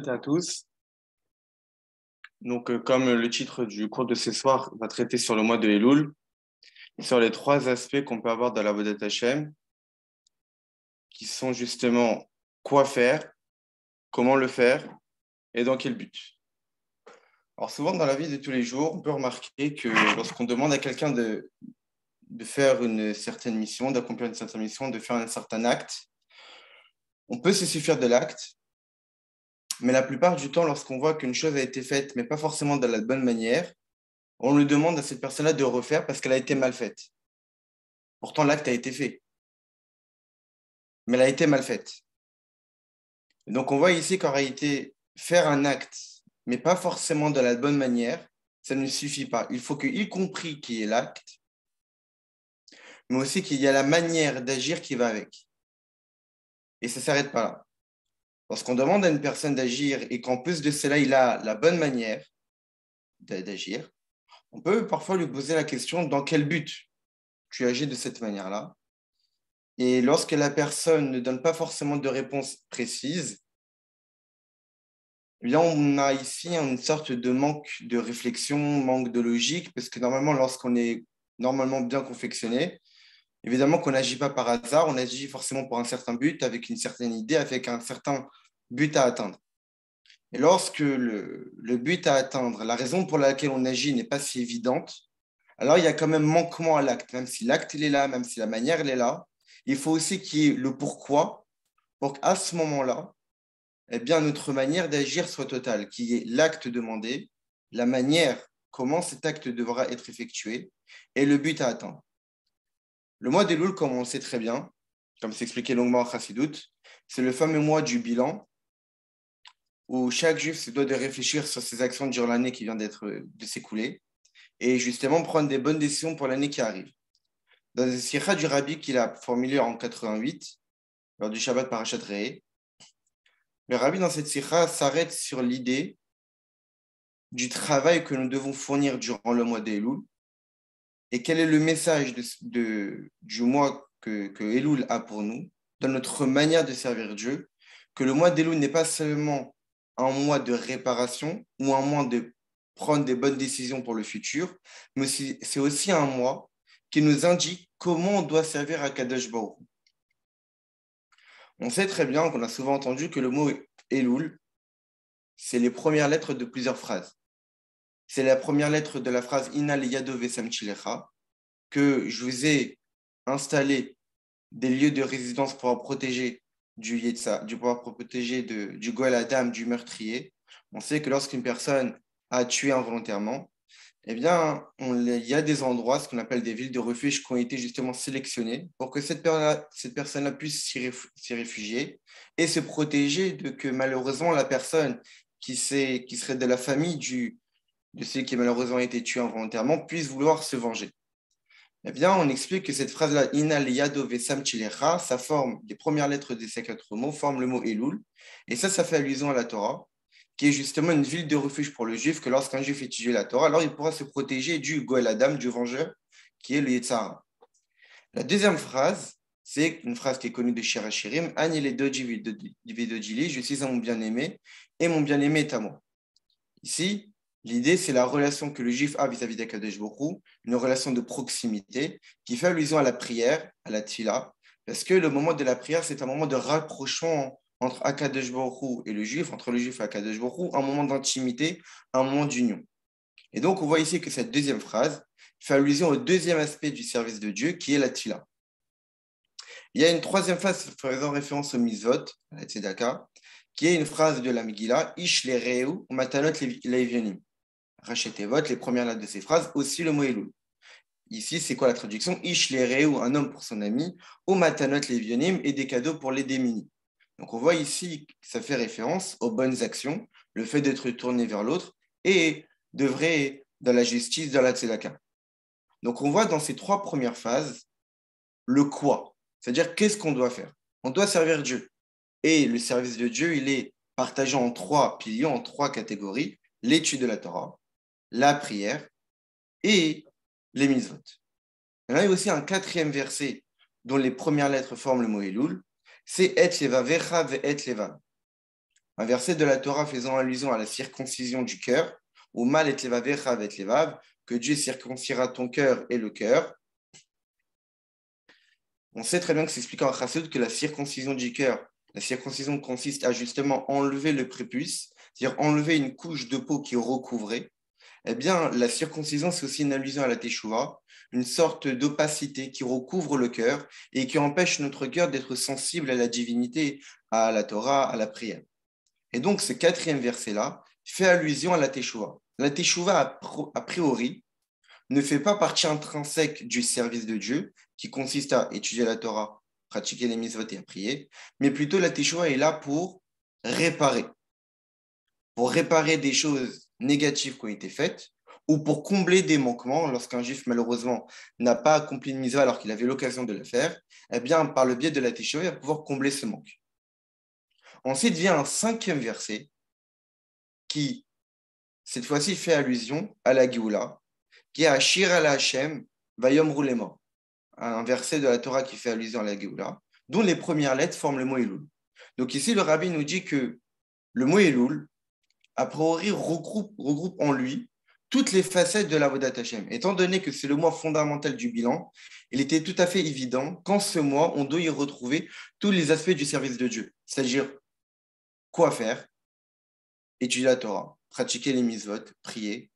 À tous. Comme le titre du cours de ce soir va traiter sur le mois de Elul, et sur les trois aspects qu'on peut avoir dans la Avodat Hashem, qui sont justement quoi faire, comment le faire et dans quel but. Alors souvent dans la vie de tous les jours, on peut remarquer que lorsqu'on demande à quelqu'un de faire une certaine mission, d'accomplir une certaine mission, de faire un certain acte, on peut se suffire de l'acte, mais la plupart du temps, lorsqu'on voit qu'une chose a été faite, mais pas forcément de la bonne manière, on lui demande à cette personne-là de refaire parce qu'elle a été mal faite. Pourtant, l'acte a été fait, mais elle a été mal faite. Et donc, on voit ici qu'en réalité, faire un acte, mais pas forcément de la bonne manière, ça ne suffit pas. Il faut que, y compris qu'il y ait l'acte, mais aussi qu'il y a la manière d'agir qui va avec. Et ça ne s'arrête pas là. Lorsqu'on demande à une personne d'agir et qu'en plus de cela, il a la bonne manière d'agir, on peut parfois lui poser la question, dans quel but tu agis de cette manière-là? Et lorsque la personne ne donne pas forcément de réponse précise, eh bien, on a ici une sorte de manque de réflexion, manque de logique, parce que normalement, lorsqu'on est normalement bien confectionné, évidemment qu'on n'agit pas par hasard, on agit forcément pour un certain but, avec une certaine idée, avec un certain but à atteindre. Et lorsque le but à atteindre, la raison pour laquelle on agit n'est pas si évidente, alors il y a quand même manquement à l'acte, même si l'acte il est là, même si la manière elle est là, il faut aussi qu'il y ait le pourquoi, pour qu'à ce moment-là, eh bien, notre manière d'agir soit totale, qui est l'acte demandé, la manière comment cet acte devra être effectué et le but à atteindre. Le mois d'Elul, comme on le sait très bien, comme c'est expliqué longuement en Chassidout, c'est le fameux mois du bilan où chaque juif se doit de réfléchir sur ses actions durant l'année qui vient de s'écouler et justement prendre des bonnes décisions pour l'année qui arrive. Dans le sikha du Rabbi qu'il a formulé en 88, lors du Shabbat Parashat Re'eh, le Rabbi dans cette sikha s'arrête sur l'idée du travail que nous devons fournir durant le mois d'Elul et quel est le message du mois que Elul a pour nous dans notre manière de servir Dieu, que le mois d'Elul n'est pas seulement un mois de réparation ou un mois de prendre des bonnes décisions pour le futur, mais c'est aussi un mois qui nous indique comment on doit servir à Kadosh Baruch Hu. On sait très bien qu'on a souvent entendu que le mot Elul, c'est les premières lettres de plusieurs phrases. C'est la première lettre de la phrase Inna liyado vesam chilecha, que je vous ai installé des lieux de résidence pour protéger du Yetza, pour protéger du Goël Adam, du meurtrier. On sait que lorsqu'une personne a tué involontairement, eh bien, il y a des endroits, ce qu'on appelle des villes de refuge, qui ont été justement sélectionnées pour que cette personne-là puisse s'y réfugier et se protéger de que malheureusement la personne qui serait de la famille de celui qui malheureusement a été tué involontairement puisse vouloir se venger. Eh bien, on explique que cette phrase-là, Inna liyado vesam chilecha, ça forme, les premières lettres de ces quatre mots forment le mot Elul. Et ça fait allusion à la Torah, qui est justement une ville de refuge pour le juif, que lorsqu'un juif étudie la Torah, alors il pourra se protéger du Goël Adam, du vengeur, qui est le Yetzara. La deuxième phrase, c'est une phrase qui est connue de Shir HaShirim, Ani le doji vidojili, je suis à mon bien-aimé, et mon bien-aimé est à moi. Ici, l'idée, c'est la relation que le juif a vis-à-vis d'Akadosh Baruch Hu, une relation de proximité qui fait allusion à la prière, à la tfila, parce que le moment de la prière, c'est un moment de rapprochement entre Akadosh Baruch Hu et le juif, entre le juif et Akadosh Baruch Hu, un moment d'intimité, un moment d'union. Et donc, on voit ici que cette deuxième phrase fait allusion au deuxième aspect du service de Dieu, qui est la tfila. Il y a une troisième phrase faisant référence au mitzvot, à la tzedaka, qui est une phrase de la Megillah, Ish lereu matanot leivionim. Rachetez les premières lettres de ces phrases, aussi le mot Elul. Ici, c'est quoi la traduction? Ish lereu, un homme pour son ami, ou matanot leivionim, et des cadeaux pour les démunis. Donc, on voit ici que ça fait référence aux bonnes actions, le fait d'être tourné vers l'autre, et d'œuvrer dans la justice, dans la tzedaka. Donc, on voit dans ces trois premières phases le quoi, c'est-à-dire qu'est-ce qu'on doit faire. On doit servir Dieu. Et le service de Dieu, il est partagé en trois piliers, en trois catégories, l'étude de la Torah, la prière et les mitzvot. Il y a aussi un quatrième verset dont les premières lettres forment le mot Elul, c'est Et levavecha ve et levav. un verset de la Torah faisant allusion à la circoncision du cœur, ou mal et levavecha avec levav, que Dieu circoncira ton cœur et le cœur. On sait très bien que c'est expliqué en Chassidut que la circoncision du cœur, la circoncision consiste à justement enlever le prépuce, c'est-à-dire enlever une couche de peau qui recouvrait. Eh bien, la circoncision, c'est aussi une allusion à la teshuva, une sorte d'opacité qui recouvre le cœur et qui empêche notre cœur d'être sensible à la divinité, à la Torah, à la prière. Et donc, ce quatrième verset-là fait allusion à la teshuva. La teshuva, a priori, ne fait pas partie intrinsèque du service de Dieu, qui consiste à étudier la Torah, pratiquer les mitzvot et à prier, mais plutôt la teshuva est là pour réparer des choses négatives qui ont été faites, ou pour combler des manquements lorsqu'un juif, malheureusement, n'a pas accompli une mitzvah alors qu'il avait l'occasion de le faire. Eh bien, par le biais de la teshuva, il va pouvoir combler ce manque. Ensuite vient un cinquième verset qui, cette fois-ci, fait allusion à la Géoula, qui est à Shir al Hashem, Vayom Roulema, un verset de la Torah qui fait allusion à la Géoula, dont les premières lettres forment le mot Elul. Donc ici, le rabbi nous dit que le mot Elul, a priori, regroupe en lui toutes les facettes de l'Avodat Hashem. Étant donné que c'est le mois fondamental du bilan, il était tout à fait évident qu'en ce mois, on doit y retrouver tous les aspects du service de Dieu, c'est-à-dire quoi faire, étudier la Torah, pratiquer les mitzvot, prier.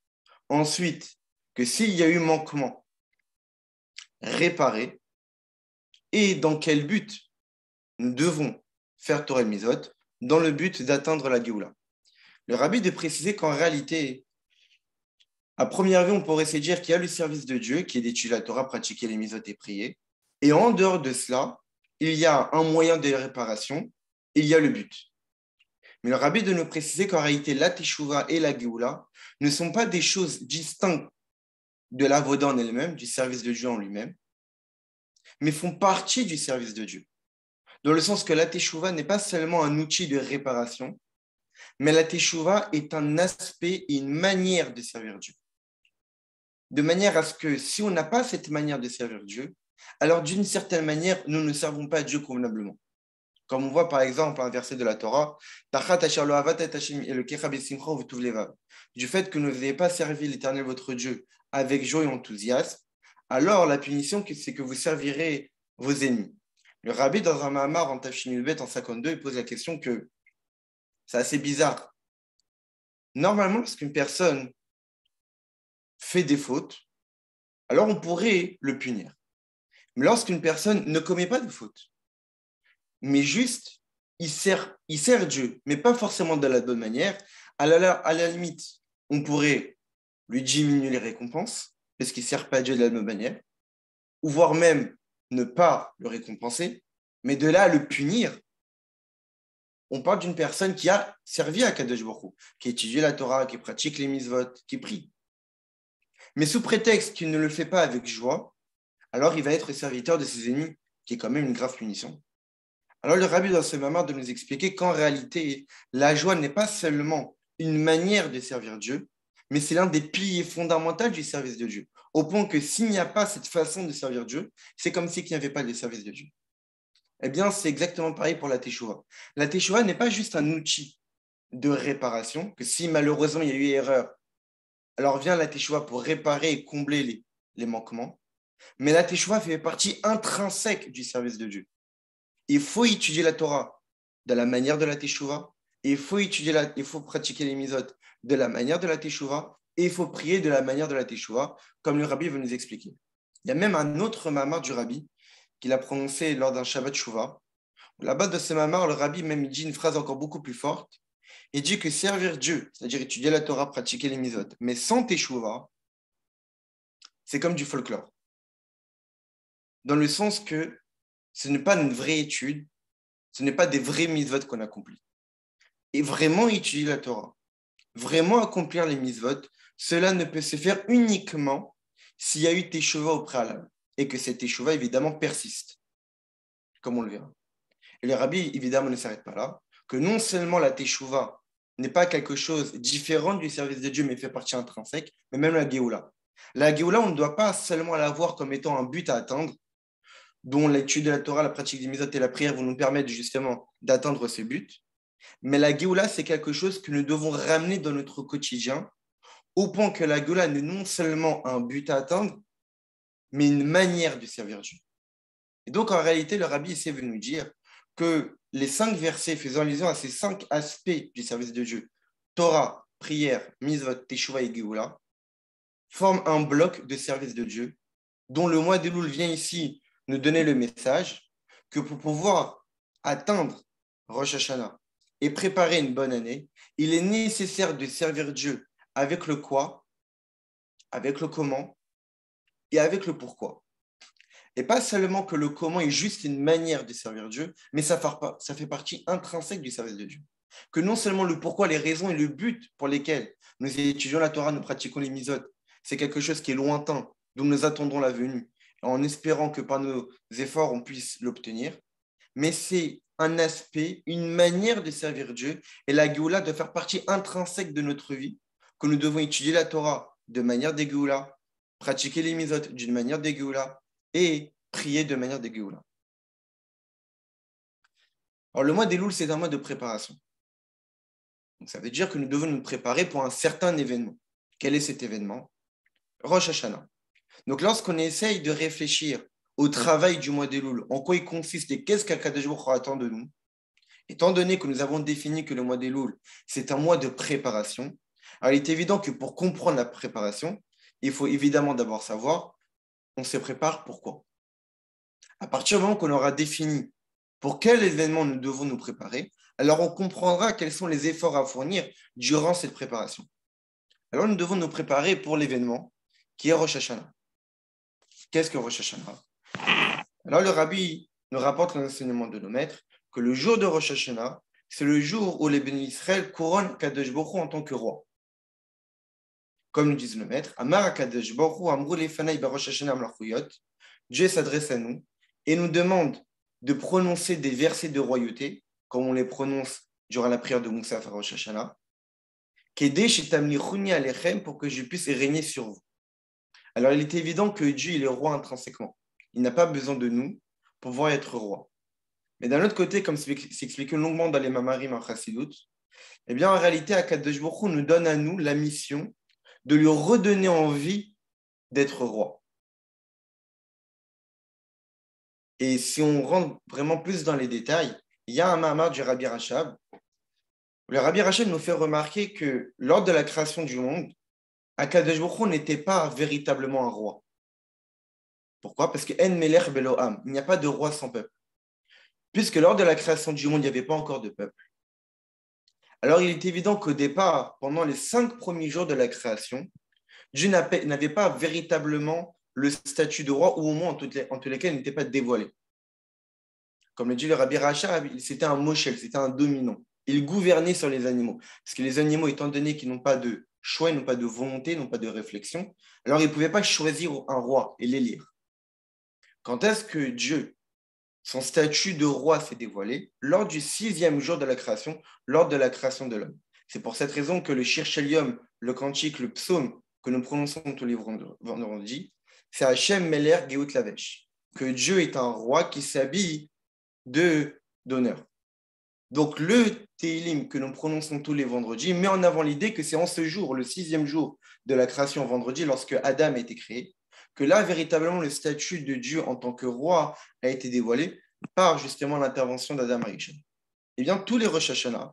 Ensuite, que s'il y a eu manquement, réparer. Et dans quel but nous devons faire Torah et mitzvot, dans le but d'atteindre la Géoula. Le rabbi de préciser qu'en réalité, à première vue, on pourrait se dire qu'il y a le service de Dieu, qui est d'étudier la Torah, pratiquer les mitzvot et prier. Et en dehors de cela, il y a un moyen de réparation, il y a le but. Mais le rabbi de nous préciser qu'en réalité, la Teshuvah et la Géoula ne sont pas des choses distinctes de l'avoda en elle-même, du service de Dieu en lui-même, mais font partie du service de Dieu. Dans le sens que la Teshuvah n'est pas seulement un outil de réparation, mais la Teshuvah est un aspect et une manière de servir Dieu. De manière à ce que si on n'a pas cette manière de servir Dieu, alors d'une certaine manière, nous ne servons pas Dieu convenablement. Comme on voit par exemple un verset de la Torah, du fait que vous n'avez pas servi l'Éternel votre Dieu avec joie et enthousiasme, alors la punition, c'est que vous servirez vos ennemis. Le rabbi, dans un Mahamar en Tafshin Yudbet en 52, il pose la question que c'est assez bizarre. Normalement, lorsqu'une personne fait des fautes, alors on pourrait le punir. Mais lorsqu'une personne ne commet pas de faute, mais juste, il sert Dieu, mais pas forcément de la bonne manière, à la limite, on pourrait lui diminuer les récompenses, parce qu'il ne sert pas Dieu de la bonne manière, ou voire même ne pas le récompenser, mais de là à le punir, on parle d'une personne qui a servi à Kadosh Baruch Hu, qui étudie la Torah, qui pratique les mitzvot, qui prie. Mais sous prétexte qu'il ne le fait pas avec joie, alors il va être serviteur de ses ennemis, qui est quand même une grave punition. Alors le rabbi dans ce moment de nous expliquer qu'en réalité, la joie n'est pas seulement une manière de servir Dieu, mais c'est l'un des piliers fondamentaux du service de Dieu. Au point que s'il n'y a pas cette façon de servir Dieu, c'est comme s'il n'y avait pas de service de Dieu. Eh bien, c'est exactement pareil pour la Teshuvah. La Teshuvah n'est pas juste un outil de réparation, que si malheureusement il y a eu erreur, alors vient la Teshuvah pour réparer et combler les manquements. Mais la Teshuvah fait partie intrinsèque du service de Dieu. Il faut étudier la Torah de la manière de la Teshuvah, et il faut pratiquer les mitzvot de la manière de la Teshuvah, et il faut prier de la manière de la Teshuvah, comme le rabbi veut nous expliquer. Il y a même un autre mamar du rabbi qu'il a prononcé lors d'un Shabbat Shuvah. Là-bas de ce mamar, le rabbi même dit une phrase encore beaucoup plus forte. Il dit que servir Dieu, c'est-à-dire étudier la Torah, pratiquer les mitzvot, mais sans Teshuvah, c'est comme du folklore. Dans le sens que ce n'est pas une vraie étude, ce n'est pas des vrais mitzvot qu'on accomplit. Et vraiment étudier la Torah, vraiment accomplir les mitzvot, cela ne peut se faire uniquement s'il y a eu Teshuvah au préalable et que cette Teshuvah, évidemment, persiste, comme on le verra. Et le rabbi, évidemment, ne s'arrête pas là, que non seulement la Teshuvah n'est pas quelque chose différent du service de Dieu, mais fait partie intrinsèque, mais même la Géoula. La Géoula, on ne doit pas seulement la voir comme étant un but à atteindre, dont l'étude de la Torah, la pratique des mitzvot et la prière vont nous permettre justement d'atteindre ce but, Mais la Géoula, c'est quelque chose que nous devons ramener dans notre quotidien, au point que la Géoula n'est non seulement un but à atteindre, mais une manière de servir Dieu. Et donc, en réalité, le rabbi essaie de nous dire que les 5 versets faisant allusion à ces 5 aspects du service de Dieu, Torah, prière, mitzvot, teshuva et Géoula, forment un bloc de service de Dieu, dont le mois d'Elul vient ici nous donner le message que pour pouvoir atteindre Rosh Hashanah et préparer une bonne année, il est nécessaire de servir Dieu avec le quoi, avec le comment et avec le pourquoi. Et pas seulement que le comment est juste une manière de servir Dieu, mais ça fait partie intrinsèque du service de Dieu. Que non seulement le pourquoi, les raisons et le but pour lesquels nous étudions la Torah, nous pratiquons les mitzvot, c'est quelque chose qui est lointain, dont nous attendons la venue, en espérant que par nos efforts, on puisse l'obtenir, mais c'est un aspect, une manière de servir Dieu, et la Géoula doit faire partie intrinsèque de notre vie, que nous devons étudier la Torah de manière de Géoula, pratiquer les mitzvot d'une manière de Géoula, et prier de manière de Géoula. Alors, le mois d'Elul, c'est un mois de préparation. Donc, ça veut dire que nous devons nous préparer pour un certain événement. Quel est cet événement? Rosh Hashanah. Donc, lorsqu'on essaye de réfléchir au travail du mois d'Elul, en quoi il consiste et qu'est-ce qu'Akadosh Baruch Hu attend de nous, étant donné que nous avons défini que le mois d'Elul, c'est un mois de préparation, alors il est évident que pour comprendre la préparation, il faut évidemment d'abord savoir, on se prépare pourquoi. À partir du moment qu'on aura défini pour quel événement nous devons nous préparer, alors on comprendra quels sont les efforts à fournir durant cette préparation. Alors nous devons nous préparer pour l'événement qui est Rosh Hashanah. Qu'est-ce que Rosh Hashanah? Alors le rabbi nous rapporte l'enseignement de nos maîtres que le jour de Rosh Hashanah, c'est le jour où les bénis Israël couronnent Kadosh Baruch Hu en tant que roi. Comme nous disent nos maîtres, Amar Kadosh Baruch Hu amrou lefanai barosh Hashanah mlachuyot. Dieu s'adresse à nous et nous demande de prononcer des versets de royauté, comme on les prononce durant la prière de Moussaf à Rosh Hashanah, pour que je puisse régner sur vous. Alors, il est évident que Dieu il est roi intrinsèquement. Il n'a pas besoin de nous pour pouvoir être roi. Mais d'un autre côté, comme c'est expliqué longuement dans les Mamarim en Chassidut, eh bien, en réalité, Akadosh Baruch Hu nous donne à nous la mission de lui redonner envie d'être roi. Et si on rentre vraiment plus dans les détails, il y a un Mahamar du Rabbi Rachab. Le Rabbi Rachab nous fait remarquer que lors de la création du monde, Akadosh Baruch Hu n'était pas véritablement un roi. Pourquoi? Parce que En Melech Belo Am, il n'y a pas de roi sans peuple. Puisque lors de la création du monde, il n'y avait pas encore de peuple. Alors il est évident qu'au départ, pendant les 5 premiers jours de la création, Dieu n'avait pas véritablement le statut de roi, ou au moins en tous les cas, il n'était pas dévoilé. Comme le dit le Rabbi Rachab, c'était un moshel, c'était un dominant. Il gouvernait sur les animaux. Parce que les animaux, étant donné qu'ils n'ont pas de choix, ils n'ont pas de volonté, ils n'ont pas de réflexion, alors ils ne pouvaient pas choisir un roi et l'élire. Quand est-ce que Dieu, son statut de roi s'est dévoilé? Lors du 6e jour de la création, lors de la création de l'homme. C'est pour cette raison que le Shir Shelium, le cantique, le psaume que nous prononçons tous les vendredis, c'est Hachem Meler Geout Lavesh, que Dieu est un roi qui s'habille d'honneur. Donc le Teilim que nous prononçons tous les vendredis met en avant l'idée que c'est en ce jour, le 6e jour de la création vendredi, lorsque Adam a été créé, que là, véritablement, le statut de Dieu en tant que roi a été dévoilé par justement l'intervention d'Adam Arishon. Eh bien, tous les Rosh Hashanah,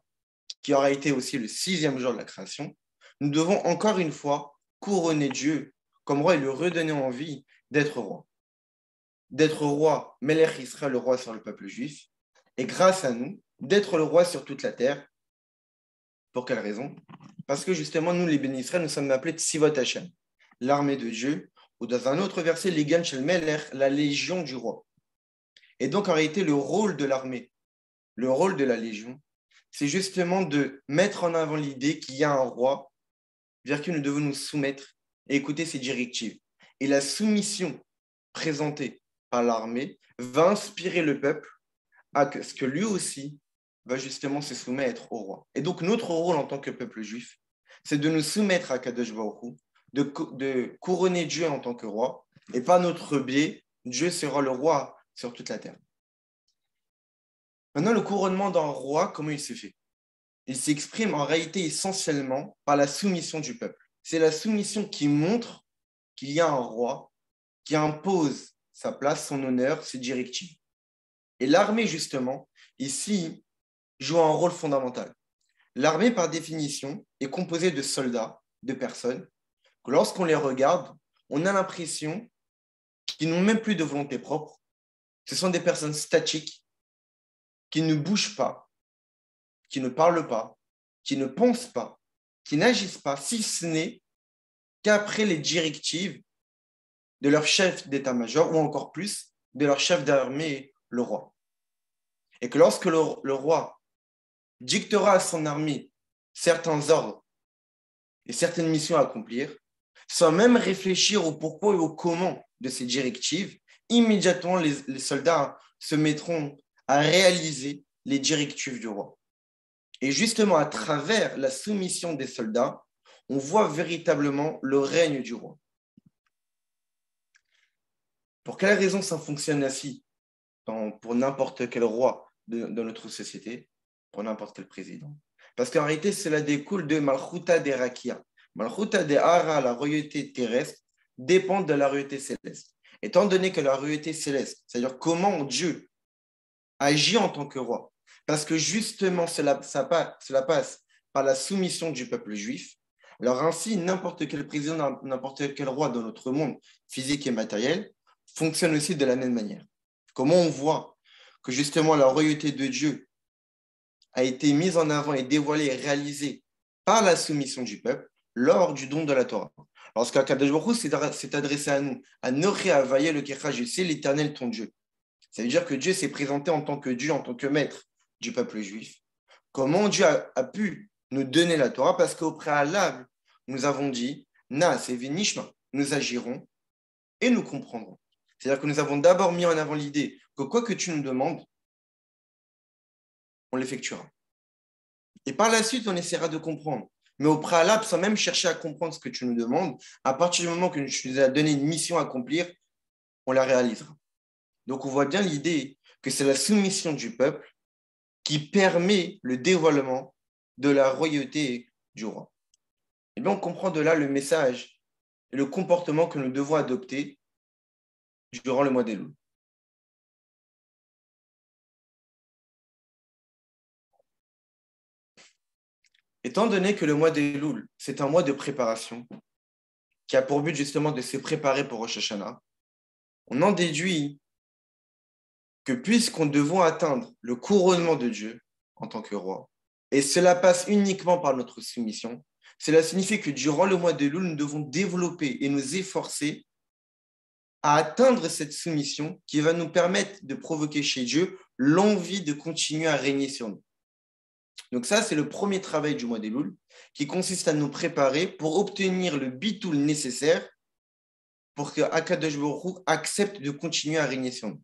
qui aura été aussi le 6e jour de la création, nous devons encore une fois couronner Dieu comme roi et lui redonner envie d'être roi. D'être roi, Melech Israël, le roi sur le peuple juif, et grâce à nous, d'être le roi sur toute la terre. Pour quelle raison? Parce que justement, nous, les bénis Israël, nous sommes appelés Tzivot Hashem, l'armée de Dieu, ou dans un autre verset, les Gan Shel Melech, la légion du roi. Et donc, en réalité, le rôle de l'armée, le rôle de la légion, c'est justement de mettre en avant l'idée qu'il y a un roi vers qui nous devons nous soumettre et écouter ses directives. Et la soumission présentée par l'armée va inspirer le peuple à ce que lui aussi va justement se soumettre au roi. Et donc, notre rôle en tant que peuple juif, c'est de nous soumettre à Kadosh Baruch Hu, de couronner Dieu en tant que roi, et par notre biais, Dieu sera le roi sur toute la terre. Maintenant, le couronnement d'un roi, comment il se fait? il s'exprime en réalité essentiellement par la soumission du peuple. C'est la soumission qui montre qu'il y a un roi qui impose sa place, son honneur, ses directives. Et l'armée, justement, ici, joue un rôle fondamental. L'armée, par définition, est composée de soldats, de personnes, que lorsqu'on les regarde, on a l'impression qu'ils n'ont même plus de volonté propre. Ce sont des personnes statiques qui ne bougent pas, qui ne parlent pas, qui ne pensent pas, qui n'agissent pas, si ce n'est qu'après les directives de leur chef d'état-major ou encore plus de leur chef d'armée, le roi. Et que lorsque le roi dictera à son armée certains ordres et certaines missions à accomplir, sans même réfléchir au pourquoi et au comment de ces directives, immédiatement les soldats se mettront à réaliser les directives du roi. Et justement, à travers la soumission des soldats, on voit véritablement le règne du roi. Pour quelle raison ça fonctionne ainsi pour n'importe quel roi de notre société, pour n'importe quel président? Parce qu'en réalité, cela découle de Malchuta de Rakia. Malchuta de Hara, la royauté terrestre, dépend de la royauté céleste. Étant donné que la royauté céleste, c'est-à-dire comment Dieu agit en tant que roi, parce que justement cela passe par la soumission du peuple juif, alors ainsi n'importe quel président, n'importe quel roi dans notre monde physique et matériel fonctionne aussi de la même manière. Comment on voit que justement la royauté de Dieu a été mise en avant et dévoilée et réalisée par la soumission du peuple lors du don de la Torah. Lorsqu'Akadosh Baruch Hu s'est adressé à nous, à Noché Avaye le Kecha, je sais l'Éternel ton Dieu. Ça veut dire que Dieu s'est présenté en tant que Dieu, en tant que maître du peuple juif. Comment Dieu a pu nous donner la Torah? Parce qu'au préalable, nous avons dit, Na, c'est Vinishma, nous agirons et nous comprendrons. C'est-à-dire que nous avons d'abord mis en avant l'idée que quoi que tu nous demandes, on l'effectuera. Et par la suite, on essaiera de comprendre. Mais au préalable, sans même chercher à comprendre ce que tu nous demandes, à partir du moment que tu nous as donné une mission à accomplir, on la réalisera. Donc, on voit bien l'idée que c'est la soumission du peuple qui permet le dévoilement de la royauté du roi. Et bien, on comprend de là le message et le comportement que nous devons adopter durant le mois d'Elul. Étant donné que le mois d'Elul, c'est un mois de préparation qui a pour but justement de se préparer pour Rosh Hashanah, on en déduit que puisqu'on devons atteindre le couronnement de Dieu en tant que roi, et cela passe uniquement par notre soumission, cela signifie que durant le mois d'Elul, nous devons développer et nous efforcer à atteindre cette soumission qui va nous permettre de provoquer chez Dieu l'envie de continuer à régner sur nous. Donc ça, c'est le premier travail du mois d'Elul qui consiste à nous préparer pour obtenir le bitoul nécessaire pour que Akadosh Baruch Hu accepte de continuer à régner sur nous.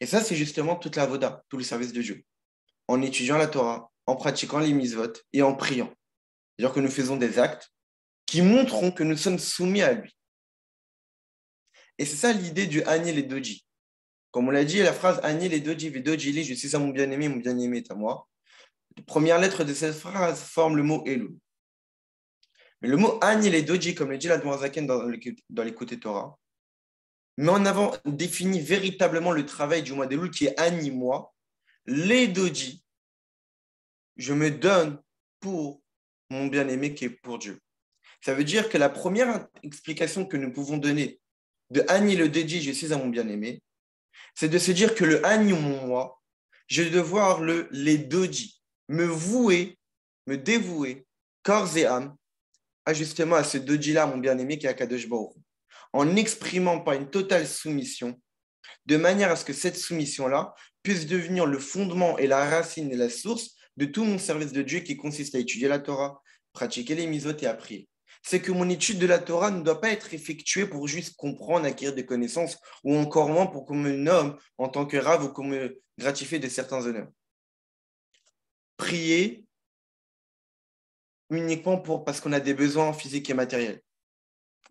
Et ça, c'est justement toute la voda, tout le service de Dieu. En étudiant la Torah, en pratiquant les mitzvot et en priant. C'est-à-dire que nous faisons des actes qui montreront que nous sommes soumis à lui. Et c'est ça l'idée du Anil et Doji. Comme on l'a dit, la phrase Anil et Doji, Doji, je suis à mon bien-aimé est à moi. La première lettre de cette phrase forme le mot Elul. Mais le mot Anil et Doji, comme l'a dit la Zaken dans l'écoute Torah, met en avant, définit véritablement le travail du mois d'Elul qui est Ani, moi. Les Doji, je me donne pour mon bien-aimé qui est pour Dieu. Ça veut dire que la première explication que nous pouvons donner de Ani le Doji, je suis à mon bien-aimé, c'est de se dire que le Ani, mon moi, je vais devoir les Doji, me vouer, me dévouer, corps et âme, justement à ce Doji-là, mon bien-aimé, qui est Akadosh Baruch Hu, en exprimant par une totale soumission, de manière à ce que cette soumission-là puisse devenir le fondement et la racine et la source de tout mon service de Dieu qui consiste à étudier la Torah, pratiquer les mitzvot et à prier. C'est que mon étude de la Torah ne doit pas être effectuée pour juste comprendre, acquérir des connaissances, ou encore moins pour qu'on me nomme en tant que rave ou qu'on me gratifie de certains honneurs. Prier uniquement parce qu'on a des besoins physiques et matériels.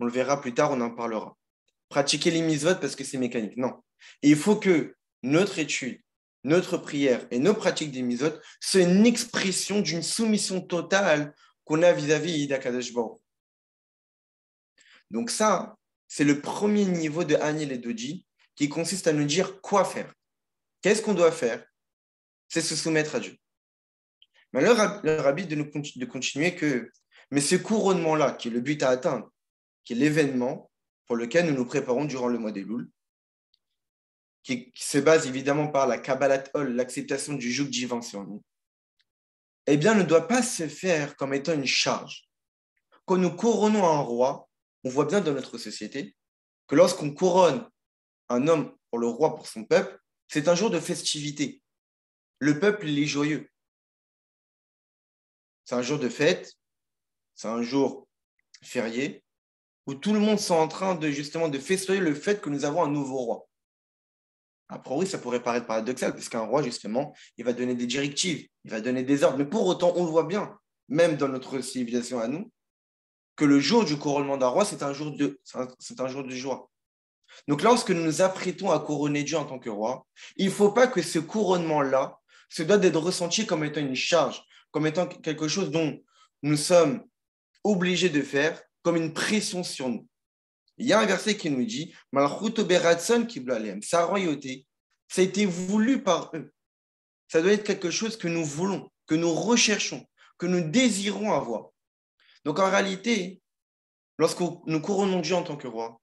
On le verra plus tard, on en parlera. Pratiquer les mitzvot parce que c'est mécanique. Non. Et il faut que notre étude, notre prière et nos pratiques des mitzvot, c'est une expression d'une soumission totale qu'on a vis-à-vis d'Akadosh Baruch. Donc ça, c'est le premier niveau de Hanil et Doji qui consiste à nous dire quoi faire. Qu'est-ce qu'on doit faire? C'est se soumettre à Dieu. Mais le rabbi de continuer que, mais ce couronnement-là, qui est le but à atteindre, qui est l'événement pour lequel nous nous préparons durant le mois d'Elul, qui se base évidemment par la Kabbalat Ol, l'acceptation du joug divin sur nous, eh bien, ne doit pas se faire comme étant une charge. Quand nous couronnons un roi, on voit bien dans notre société que lorsqu'on couronne un homme pour le roi, pour son peuple, c'est un jour de festivité. Le peuple, il est joyeux. C'est un jour de fête, c'est un jour férié, où tout le monde est en train de justement de fêter le fait que nous avons un nouveau roi. Après, oui, ça pourrait paraître paradoxal, parce qu'un roi, justement, il va donner des directives, il va donner des ordres. Mais pour autant, on le voit bien, même dans notre civilisation à nous, que le jour du couronnement d'un roi, c'est un jour de joie. Donc, lorsque nous nous apprêtons à couronner Dieu en tant que roi, il ne faut pas que ce couronnement-là se doit d'être ressenti comme étant une charge, comme étant quelque chose dont nous sommes obligés de faire, comme une pression sur nous. Il y a un verset qui nous dit Malchut beratson kiblu alehem. Sa royauté, ça a été voulu par eux. Ça doit être quelque chose que nous voulons, que nous recherchons, que nous désirons avoir. Donc en réalité, lorsque nous couronnons Dieu en tant que roi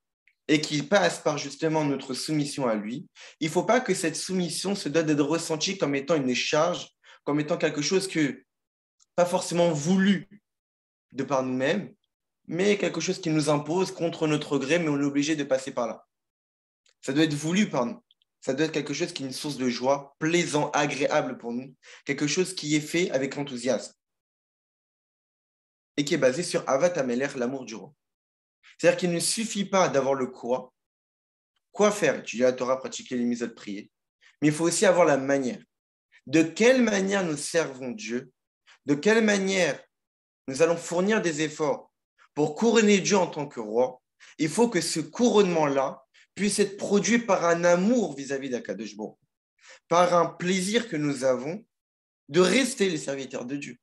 et qu'il passe par justement notre soumission à lui, il ne faut pas que cette soumission se doit d'être ressentie comme étant une charge, comme étant quelque chose que pas forcément voulu de par nous-mêmes, mais quelque chose qui nous impose contre notre gré, mais on est obligé de passer par là. Ça doit être voulu par nous. Ça doit être quelque chose qui est une source de joie, plaisant, agréable pour nous, quelque chose qui est fait avec enthousiasme et qui est basé sur Avat Ameler, l'amour du roi. C'est-à-dire qu'il ne suffit pas d'avoir le quoi faire, étudier la Torah, pratiquer les mitzvot, prier, mais il faut aussi avoir la manière. De quelle manière nous servons Dieu? De quelle manière nous allons fournir des efforts pour couronner Dieu en tant que roi? Il faut que ce couronnement-là puisse être produit par un amour vis-à-vis d'Akadosh Baruch, par un plaisir que nous avons de rester les serviteurs de Dieu.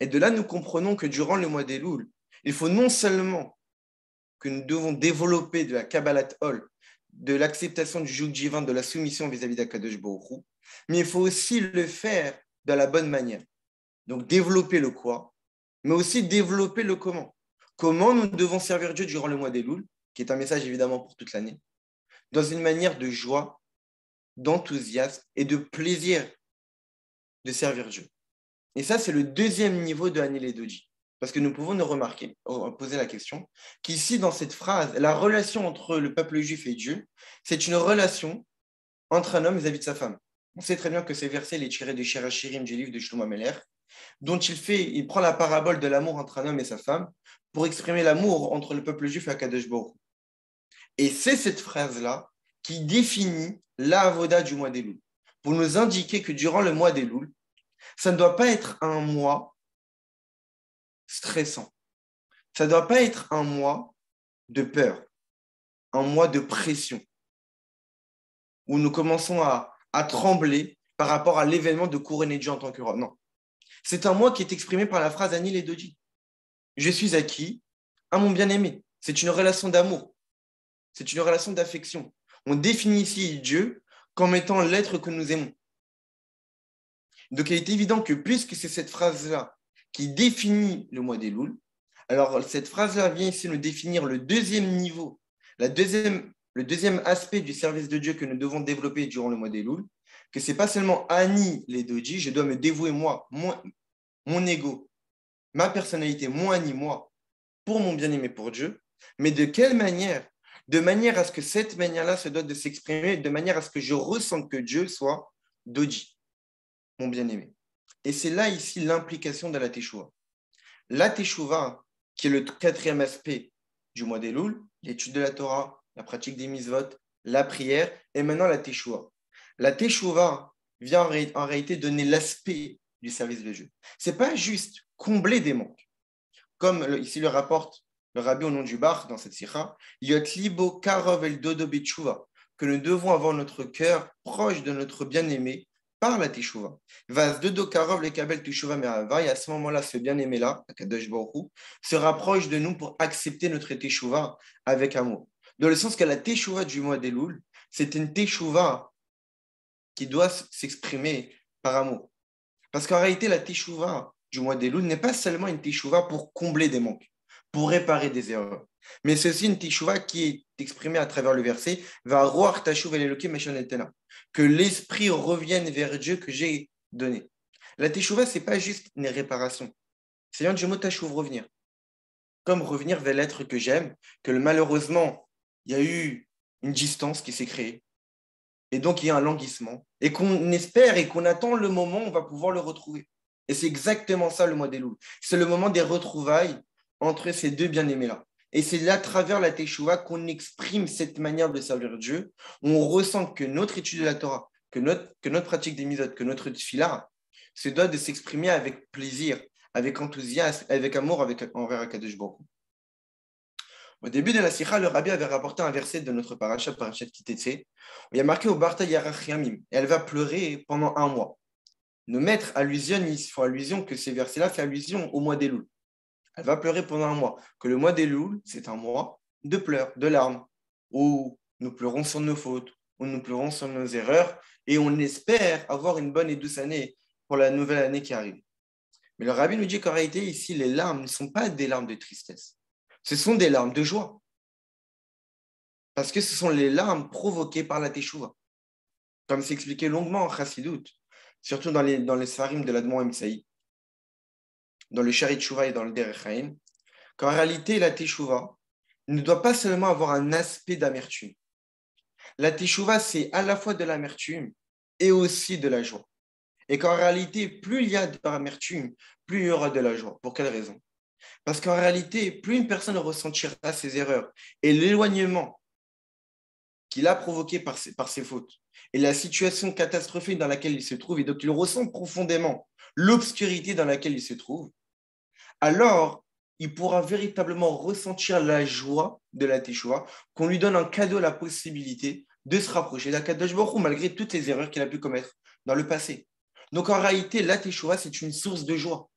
Et de là, nous comprenons que durant le mois d'Elul, il faut non seulement que nous devons développer de la Kabbalat Ol, de l'acceptation du joug divin, de la soumission vis-à-vis d'Akadosh Baruch, mais il faut aussi le faire de la bonne manière. Donc développer le quoi, mais aussi développer le comment. Comment nous devons servir Dieu durant le mois d'Elul, qui est un message évidemment pour toute l'année, dans une manière de joie, d'enthousiasme et de plaisir de servir Dieu. Et ça, c'est le deuxième niveau de Hanil et Doji. Parce que nous pouvons nous remarquer, poser la question, qu'ici, dans cette phrase, la relation entre le peuple juif et Dieu, c'est une relation entre un homme vis-à-vis de sa femme. On sait très bien que ces versets, les tirés de Shir Hashirim, du livre de Shlomo Ameler, dont il prend la parabole de l'amour entre un homme et sa femme pour exprimer l'amour entre le peuple juif et Akadosh Baruch. Et c'est cette phrase-là qui définit l'avoda du mois d'Elul, pour nous indiquer que durant le mois d'Elul, ça ne doit pas être un mois stressant. Ça ne doit pas être un mois de peur, un mois de pression, où nous commençons à trembler par rapport à l'événement de couronner Dieu en tant que roi. Non. C'est un mois qui est exprimé par la phrase Hanil et Doji. Je suis acquis à mon bien-aimé. C'est une relation d'amour. C'est une relation d'affection. On définit ici Dieu comme étant l'être que nous aimons. Donc, il est évident que puisque c'est cette phrase-là qui définit le mois d'Elul, alors cette phrase-là vient ici nous définir le deuxième niveau, le deuxième aspect du service de Dieu que nous devons développer durant le mois d'Elul, que ce n'est pas seulement Ani les Doji, je dois me dévouer moi, mon ego, ma personnalité, mon Ani, moi, pour mon bien-aimé, pour Dieu, mais de quelle manière? De manière à ce que cette manière-là se doit de s'exprimer, de manière à ce que je ressente que Dieu soit Doji, mon bien-aimé. Et c'est là, ici, l'implication de la Teshuvah. La Teshuvah, qui est le quatrième aspect du mois d'Elul, l'étude de la Torah, la pratique des mitzvot, la prière, et maintenant la Teshuvah. La Teshuvah vient en réalité donner l'aspect du service de Dieu. Ce n'est pas juste combler des manques. Comme ici le rapporte le rabbi au nom du Bar dans cette sikha, Yot libo karov el dodo betshuvah, que nous devons avoir notre cœur proche de notre bien-aimé par la teshuva. Vas de dokarov le kabel teshuva me'ava, et à ce moment-là, ce bien-aimé-là, Akadosh Baruch Hu, se rapproche de nous pour accepter notre teshuva avec amour. Dans le sens que la teshuva du mois d'Elul, c'est une teshuva qui doit s'exprimer par amour. Parce qu'en réalité, la teshuva du mois d'Elul n'est pas seulement une teshuva pour combler des manques, pour réparer des erreurs, mais c'est aussi une teshuva qui est exprimée à travers le verset va roar tashuv el elokim meshon etena, que l'esprit revienne vers Dieu que j'ai donné. La teshuva, ce n'est pas juste une réparation, c'est un du mot tashuv, revenir. Comme revenir vers l'être que j'aime, que malheureusement, il y a eu une distance qui s'est créée. Et donc, il y a un languissement. Et qu'on espère et qu'on attend le moment où on va pouvoir le retrouver. Et c'est exactement ça le mois des loups. C'est le moment des retrouvailles entre ces deux bien-aimés-là. Et c'est là, à travers la Teshuvah, qu'on exprime cette manière de servir Dieu. On ressent que notre étude de la Torah, que notre pratique des mitzvot, que notre tefila se doit de s'exprimer avec plaisir, avec enthousiasme, avec amour envers Akadosh Baruch Hu. Au début de la Sikha, le Rabbi avait rapporté un verset de notre parachat Kitetse, où il y a marqué au Barta Yarach Yamim, et elle va pleurer pendant 1 mois. Nos maîtres ils font allusion que ces versets-là font allusion au mois d'Elul. Elle va pleurer pendant 1 mois. Que le mois d'Elul, c'est un mois de pleurs, de larmes, où nous pleurons sur nos fautes, où nous pleurons sur nos erreurs, et on espère avoir une bonne et douce année pour la nouvelle année qui arrive. Mais le Rabbi nous dit qu'en réalité, ici, les larmes ne sont pas des larmes de tristesse. Ce sont des larmes de joie. Parce que ce sont les larmes provoquées par la teshuva. Comme c'est expliqué longuement en Chassidut, surtout dans les Sfarim de l'Admon Emsaï, dans le Sharit Teshuva et dans le Derech Haim, qu'en réalité, la teshuva ne doit pas seulement avoir un aspect d'amertume. La teshuva, c'est à la fois de l'amertume et aussi de la joie. Et qu'en réalité, plus il y a de l'amertume, plus il y aura de la joie. Pour quelle raison? Parce qu'en réalité, plus une personne ressentira ses erreurs et l'éloignement qu'il a provoqué par ses fautes et la situation catastrophique dans laquelle il se trouve, et donc il ressent profondément l'obscurité dans laquelle il se trouve, alors il pourra véritablement ressentir la joie de la Teshuvah, qu'on lui donne un cadeau, la possibilité de se rapprocher d'Akadosh Baruch Hu malgré toutes les erreurs qu'il a pu commettre dans le passé. Donc en réalité, la Teshuvah, c'est une source de joie.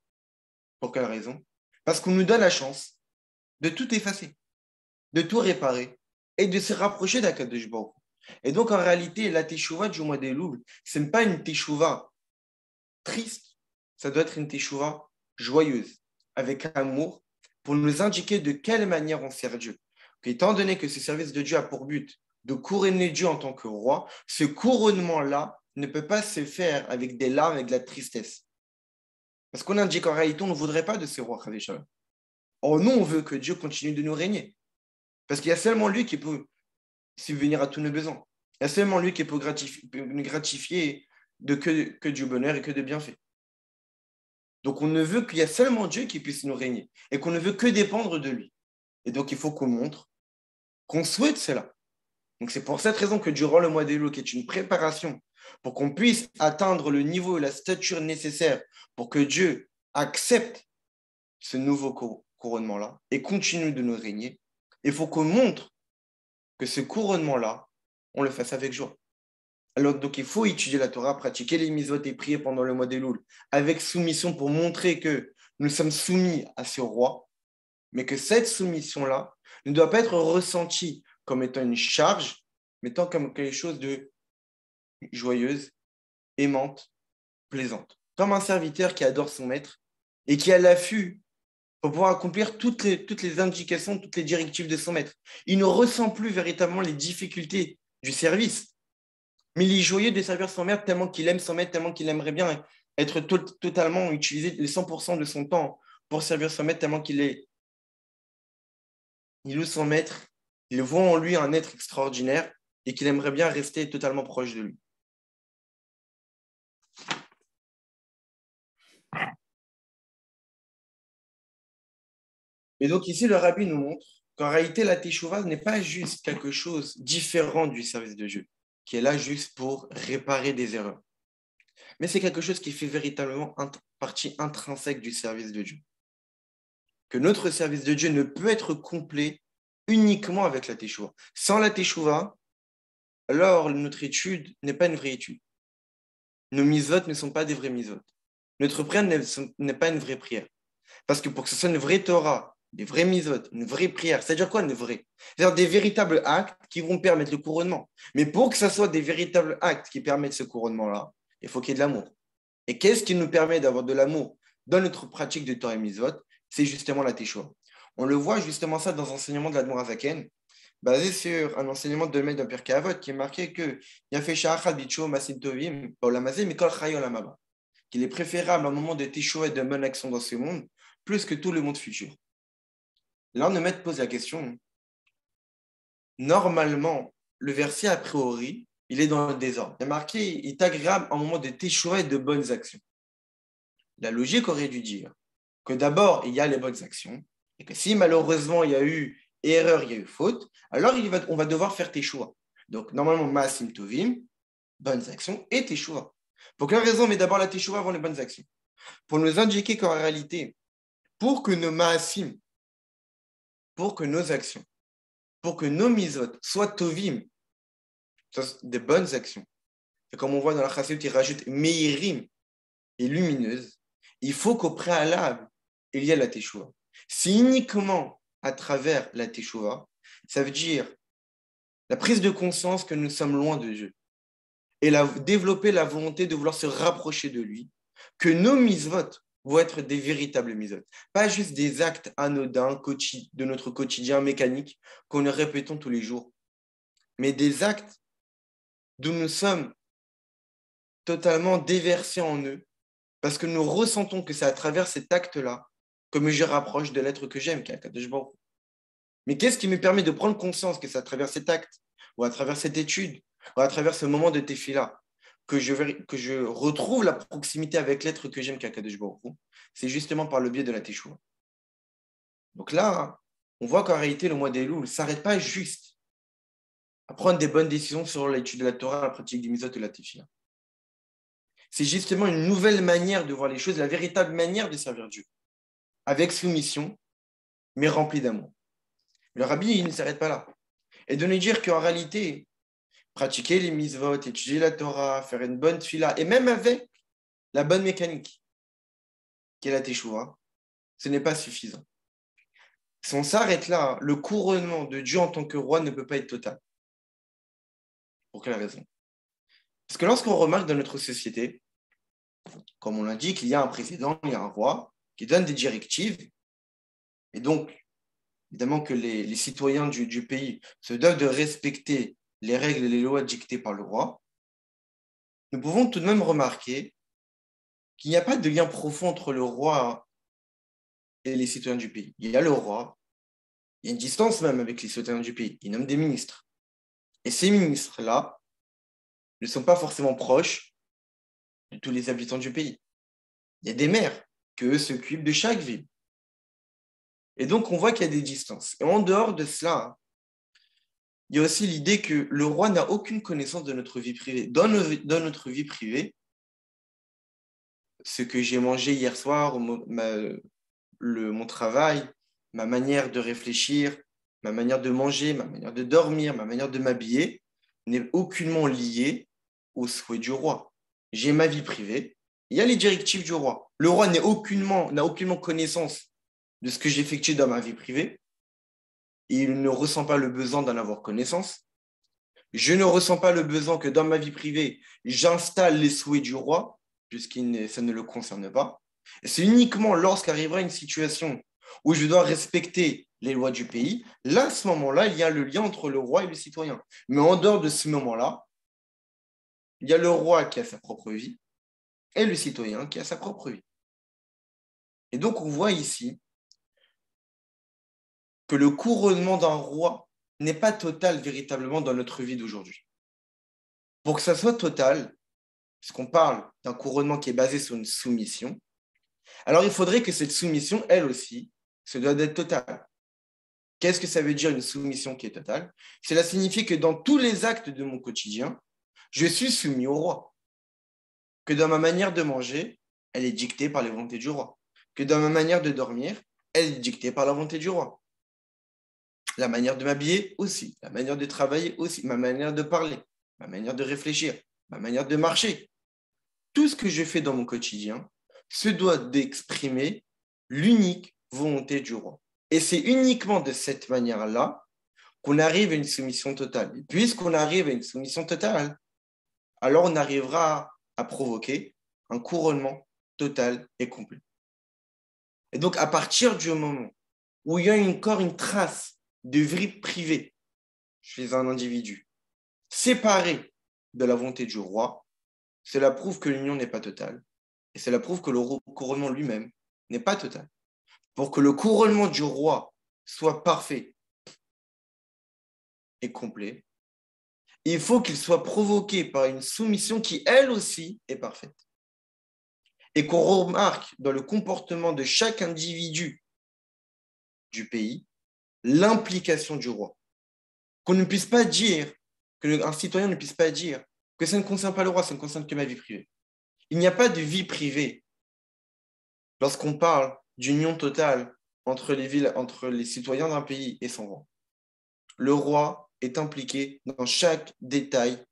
Pour quelle raison? Parce qu'on nous donne la chance de tout effacer, de tout réparer et de se rapprocher d'Akadosh Baruch Hu. Et donc, en réalité, la teshuva du mois d'Elul, ce n'est pas une teshuva triste, ça doit être une teshuva joyeuse, avec amour, pour nous indiquer de quelle manière on sert Dieu. Étant donné que ce service de Dieu a pour but de couronner Dieu en tant que roi, ce couronnement-là ne peut pas se faire avec des larmes et de la tristesse. Parce qu'on indique qu'en réalité, on ne voudrait pas de ce roi, Khaveh. Or, nous, on veut que Dieu continue de nous régner. Parce qu'il y a seulement lui qui peut subvenir à tous nos besoins. Il y a seulement lui qui peut nous gratifier que du bonheur et que de bienfaits. Donc, on ne veut qu'il y ait seulement Dieu qui puisse nous régner et qu'on ne veut que dépendre de lui. Et donc, il faut qu'on montre qu'on souhaite cela. Donc, c'est pour cette raison que durant le mois d'Elul, qui est une préparation pour qu'on puisse atteindre le niveau et la stature nécessaire pour que Dieu accepte ce nouveau couronnement-là et continue de nous régner, il faut qu'on montre que ce couronnement-là, on le fasse avec joie. Alors, donc, il faut étudier la Torah, pratiquer les mitzvot et prier pendant le mois d'Elul avec soumission pour montrer que nous sommes soumis à ce roi, mais que cette soumission-là ne doit pas être ressentie comme étant une charge, mais étant comme quelque chose de joyeuse, aimante, plaisante. Comme un serviteur qui adore son maître et qui a l'affût pour pouvoir accomplir toutes les indications, toutes les directives de son maître. Il ne ressent plus véritablement les difficultés du service, mais il est joyeux de servir son maître tellement qu'il aime son maître, tellement qu'il aimerait bien être totalement utilisé les 100% de son temps pour servir son maître, tellement il loue son maître, il voit en lui un être extraordinaire et qu'il aimerait bien rester totalement proche de lui. Et donc ici, le Rabbi nous montre qu'en réalité, la teshuva n'est pas juste quelque chose différent du service de Dieu, qui est là juste pour réparer des erreurs. Mais c'est quelque chose qui fait véritablement partie intrinsèque du service de Dieu. Que notre service de Dieu ne peut être complet uniquement avec la teshuva. Sans la teshuva, alors notre étude n'est pas une vraie étude. Nos mitzvot ne sont pas des vraies mitzvot. Notre prière n'est pas une vraie prière. Parce que pour que ce soit une vraie Torah, des vraies mitzvot, une vraie prière, c'est-à-dire quoi une vraie? C'est-à-dire des véritables actes qui vont permettre le couronnement. Mais pour que ce soit des véritables actes qui permettent ce couronnement-là, il faut qu'il y ait de l'amour. Et qu'est-ce qui nous permet d'avoir de l'amour dans notre pratique de Torah et mitzvot? C'est justement la Teshuva. On le voit justement ça dans l'enseignement de l'Admor Hazaken, basé sur un enseignement de maître d'un Pirkei Avot qui est marqué que qu'il est préférable un moment de Teshuva et de bonne action dans ce monde plus que tout le monde futur. Là, le maître pose la question. Normalement, le verset a priori, il est dans le désordre. Il est marqué, il est agréable un moment de Teshuva et de bonnes actions. La logique aurait dû dire que d'abord, il y a les bonnes actions, et que si malheureusement il y a eu erreur, il y a eu faute, alors on va devoir faire Teshuva. Donc, normalement, Maasim Tovim, bonnes actions, et Teshuva. Pour quelle raison, mais d'abord la Teshuva avant les bonnes actions? Pour nous indiquer qu'en réalité, pour que nos Maasim, pour que nos actions, pour que nos Mizot soient Tovim, des bonnes actions, et comme on voit dans la Chassidut, il rajoute Meirim et lumineuse, il faut qu'au préalable, il y ait la Teshuva. C'est uniquement à travers la Teshuva, ça veut dire la prise de conscience que nous sommes loin de Dieu et développer la volonté de vouloir se rapprocher de lui, que nos mitzvot vont être des véritables mitzvot, pas juste des actes anodins de notre quotidien mécanique qu'on nous répétons tous les jours, mais des actes d'où nous sommes totalement déversés en eux, parce que nous ressentons que c'est à travers cet acte-là que je rapproche de l'être que j'aime, qui est Akadosh Baruch Hu. Mais qu'est-ce qui me permet de prendre conscience que c'est à travers cet acte, ou à travers cette étude, ou à travers ce moment de tefila, que je retrouve la proximité avec l'être que j'aime, qui est Akadosh Baruch Hu? C'est justement par le biais de la teshuva. Donc là, on voit qu'en réalité, le mois d'Elul ne s'arrête pas juste à prendre des bonnes décisions sur l'étude de la Torah, la pratique des mitzvot et la tefila. C'est justement une nouvelle manière de voir les choses, la véritable manière de servir Dieu, avec soumission, mais remplie d'amour. Le rabbi, il ne s'arrête pas là. Et de nous dire qu'en réalité, pratiquer les mitzvot, étudier la Torah, faire une bonne tefila, et même avec la bonne mécanique, qui est la teshuva, ce n'est pas suffisant. Si on s'arrête là, le couronnement de Dieu en tant que roi ne peut pas être total. Pour quelle raison? Parce que lorsqu'on remarque dans notre société, comme on l'indique, il y a un président, il y a un roi qui donne des directives, et donc, évidemment que les citoyens du pays se doivent de respecter les règles et les lois dictées par le roi. Nous pouvons tout de même remarquer qu'il n'y a pas de lien profond entre le roi et les citoyens du pays. Il y a le roi, il y a une distance même avec les citoyens du pays. Il nomme des ministres. Et ces ministres-là ne sont pas forcément proches de tous les habitants du pays. Il y a des maires qu'eux s'occupent de chaque ville. Et donc, on voit qu'il y a des distances. Et en dehors de cela, il y a aussi l'idée que le roi n'a aucune connaissance de notre vie privée. Dans notre vie privée, ce que j'ai mangé hier soir, mon travail, ma manière de réfléchir, ma manière de manger, ma manière de dormir, ma manière de m'habiller, n'est aucunement liée au souhait du roi. J'ai ma vie privée, il y a les directives du roi. Le roi n'a aucunement connaissance de ce que j'effectue dans ma vie privée. Et il ne ressent pas le besoin d'en avoir connaissance. Je ne ressens pas le besoin que dans ma vie privée, j'installe les souhaits du roi, puisque ça ne le concerne pas. Et c'est uniquement lorsqu'arrivera une situation où je dois respecter les lois du pays, là, à ce moment-là, il y a le lien entre le roi et le citoyen. Mais en dehors de ce moment-là, il y a le roi qui a sa propre vie et le citoyen qui a sa propre vie. Et donc, on voit ici que le couronnement d'un roi n'est pas total véritablement dans notre vie d'aujourd'hui. Pour que ça soit total, puisqu'on parle d'un couronnement qui est basé sur une soumission, alors il faudrait que cette soumission, elle aussi, se doit d'être totale. Qu'est-ce que ça veut dire une soumission qui est totale? Cela signifie que dans tous les actes de mon quotidien, je suis soumis au roi. Que dans ma manière de manger, elle est dictée par les volontés du roi. Que dans ma manière de dormir, elle est dictée par la volonté du roi. La manière de m'habiller aussi, la manière de travailler aussi, ma manière de parler. ma manière de réfléchir, ma manière de marcher. Tout ce que je fais dans mon quotidien se doit d'exprimer l'unique volonté du roi. Et c'est uniquement de cette manière-là qu'on arrive à une soumission totale. Et puisqu'on arrive à une soumission totale, alors on arrivera à provoquer un couronnement total et complet. Et donc, à partir du moment où il y a encore une trace de vie privée chez un individu, séparé de la volonté du roi, cela prouve que l'union n'est pas totale. Et cela prouve que le couronnement lui-même n'est pas total. Pour que le couronnement du roi soit parfait et complet, il faut qu'il soit provoqué par une soumission qui, elle aussi, est parfaite. Et qu'on remarque dans le comportement de chaque individu du pays l'implication du roi. Qu'on ne puisse pas dire, qu'un citoyen ne puisse pas dire que ça ne concerne pas le roi, ça ne concerne que ma vie privée. Il n'y a pas de vie privée lorsqu'on parle d'union totale entre les citoyens d'un pays et son roi. Le roi est impliqué dans chaque détail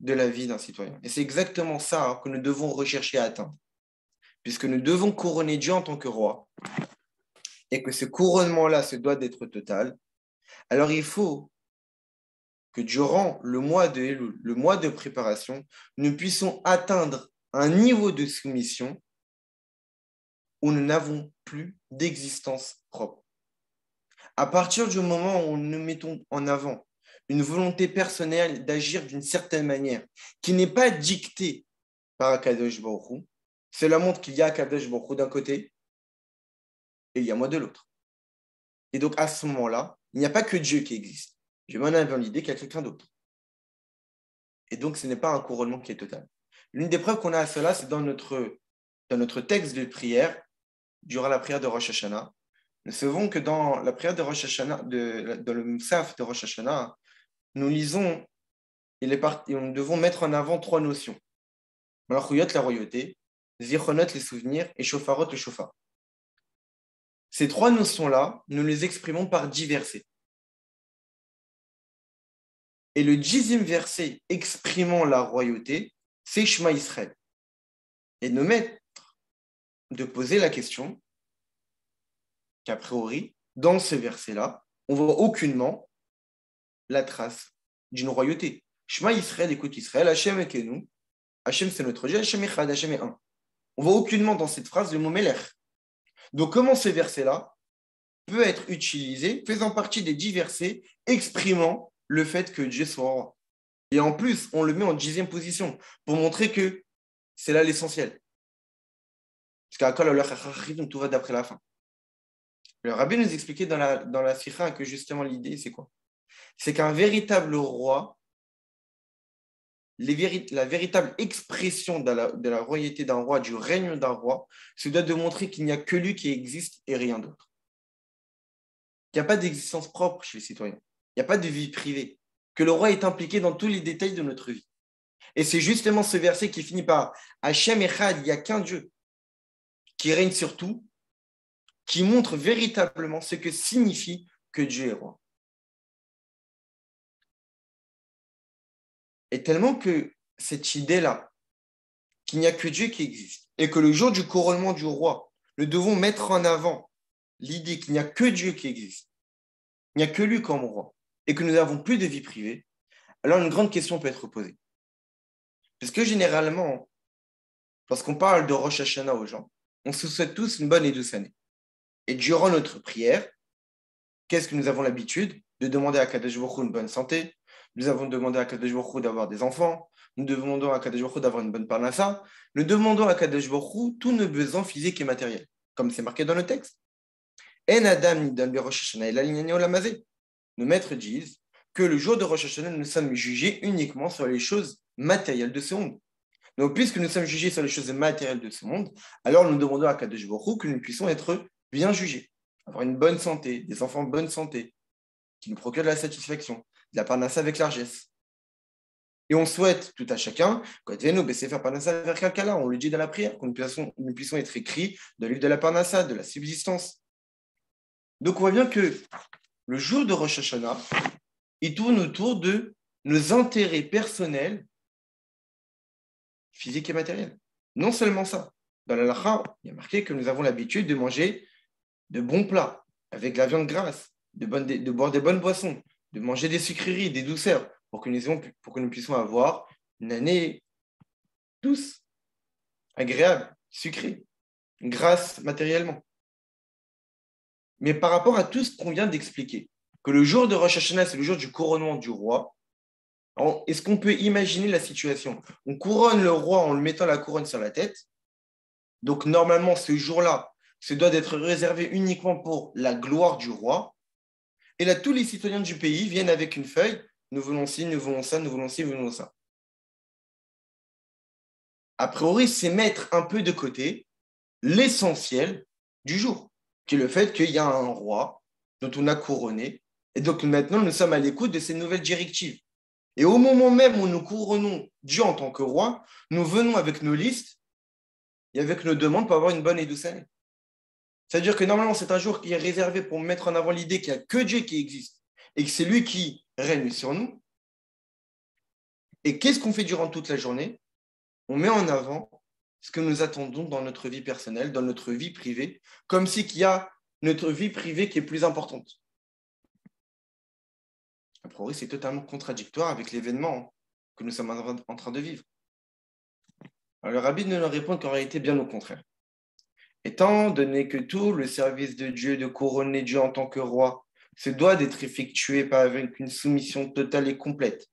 de la vie d'un citoyen. Et c'est exactement ça que nous devons rechercher à atteindre. Puisque nous devons couronner Dieu en tant que roi, et que ce couronnement-là se doit d'être total, alors il faut que durant le mois de Elul, le mois de préparation, nous puissions atteindre un niveau de soumission où nous n'avons plus d'existence propre. À partir du moment où nous mettons en avant une volonté personnelle d'agir d'une certaine manière, qui n'est pas dictée par Akadosh Baruch Hu, cela montre qu'il y a Akadosh Baruch Hu d'un côté et il y a moi de l'autre. Et donc, à ce moment-là, il n'y a pas que Dieu qui existe. Je m'en avais l'idée qu'il y a quelqu'un d'autre. Et donc, ce n'est pas un couronnement qui est total. L'une des preuves qu'on a à cela, c'est dans notre texte de prière, durant la prière de Rosh Hashanah. Nous savons que dans la prière de Rosh Hashanah, dans le Musaf de Rosh Hashanah, nous lisons, nous devons mettre en avant trois notions. Malachuyot, la royauté, Zichronot, les souvenirs, et Shofarot, le shofar. Ces trois notions-là, nous les exprimons par 10 versets. Et le 10e verset exprimant la royauté, c'est Shema Israël. Et nos maîtres de poser la question qu'a priori, dans ce verset-là, on ne voit aucunement la trace d'une royauté. Shema Israël, écoute Israël, Hachem Ekenu, Hachem c'est notre Dieu, Hachem Echad, Hachem est un. On voit aucunement dans cette phrase le mot Melech. Donc comment ce verset-là peut être utilisé, faisant partie des 10 versets exprimant le fait que Dieu soit roi. Et en plus, on le met en 10e position pour montrer que c'est là l'essentiel. Parce qu'à tout va d'après la fin. Le rabbi nous expliquait dans la sikha que justement l'idée, c'est quoi? C'est qu'un véritable roi, la véritable expression de la royauté d'un roi, du règne d'un roi, se doit de montrer qu'il n'y a que lui qui existe et rien d'autre. Il n'y a pas d'existence propre chez les citoyens. Il n'y a pas de vie privée. Que le roi est impliqué dans tous les détails de notre vie. Et c'est justement ce verset qui finit par Hachem Echad, il n'y a qu'un Dieu qui règne sur tout, qui montre véritablement ce que signifie que Dieu est roi. Et tellement que cette idée-là, qu'il n'y a que Dieu qui existe, et que le jour du couronnement du roi, nous devons mettre en avant l'idée qu'il n'y a que Dieu qui existe, il n'y a que lui comme roi, et que nous n'avons plus de vie privée, alors une grande question peut être posée. Parce que généralement, lorsqu'on parle de Rosh Hashanah aux gens, on se souhaite tous une bonne et douce année. Et durant notre prière, qu'est-ce que nous avons l'habitude de demander à Kadosh Baruch Hu une bonne santé? Nous avons demandé à Kadosh Baruch Hu d'avoir des enfants. Nous demandons à Kadosh Baruch Hu d'avoir une bonne parnassa. Nous demandons à Kadosh Baruch Hu tous nos besoins physiques et matériels, comme c'est marqué dans le texte. En Adam Nidan be Rosh Hashanah ela l'inyan olamazé. Nos maîtres disent que le jour de Rosh Hashanah, nous sommes jugés uniquement sur les choses matérielles de ce monde. Donc, puisque nous sommes jugés sur les choses matérielles de ce monde, alors nous demandons à Kadosh Baruch Hu que nous puissions être bien jugés, avoir une bonne santé, des enfants en bonne santé, qui nous procurent de la satisfaction, de la parnassa avec largesse. Et on souhaite tout à chacun, on le dit dans la prière, que nous puissions être écrits dans le livre de la parnassa, de la subsistance. Donc on voit bien que le jour de Rosh Hashanah, il tourne autour de nos intérêts personnels, physiques et matériels. Non seulement ça. Dans la halakha, il y a marqué que nous avons l'habitude de manger de bons plats, avec de la viande grasse, de boire des bonnes boissons, de manger des sucreries, des douceurs, pour que nous puissions avoir une année douce, agréable, sucrée, grasse matériellement. Mais par rapport à tout ce qu'on vient d'expliquer, que le jour de Rosh Hashanah, c'est le jour du couronnement du roi, est-ce qu'on peut imaginer la situation? On couronne le roi en lui mettant la couronne sur la tête. Donc, normalement, ce jour-là, ce doit être réservé uniquement pour la gloire du roi. Et là, tous les citoyens du pays viennent avec une feuille. Nous voulons ci, nous voulons ça, nous voulons ci, nous voulons ça. A priori, c'est mettre un peu de côté l'essentiel du jour, qui est le fait qu'il y a un roi dont on a couronné. Et donc, maintenant, nous sommes à l'écoute de ces nouvelles directives. Et au moment même où nous couronnons Dieu en tant que roi, nous venons avec nos listes et avec nos demandes pour avoir une bonne et douce année. C'est-à-dire que normalement, c'est un jour qui est réservé pour mettre en avant l'idée qu'il n'y a que Dieu qui existe et que c'est lui qui règne sur nous. Et qu'est-ce qu'on fait durant toute la journée? On met en avant ce que nous attendons dans notre vie personnelle, dans notre vie privée, comme si qu'il y a notre vie privée qui est plus importante. A priori, c'est totalement contradictoire avec l'événement que nous sommes en train de vivre. Alors, le rabbi nous répond qu'en réalité, bien au contraire. Étant donné que tout le service de Dieu, de couronner Dieu en tant que roi, se doit d'être effectué avec une soumission totale et complète.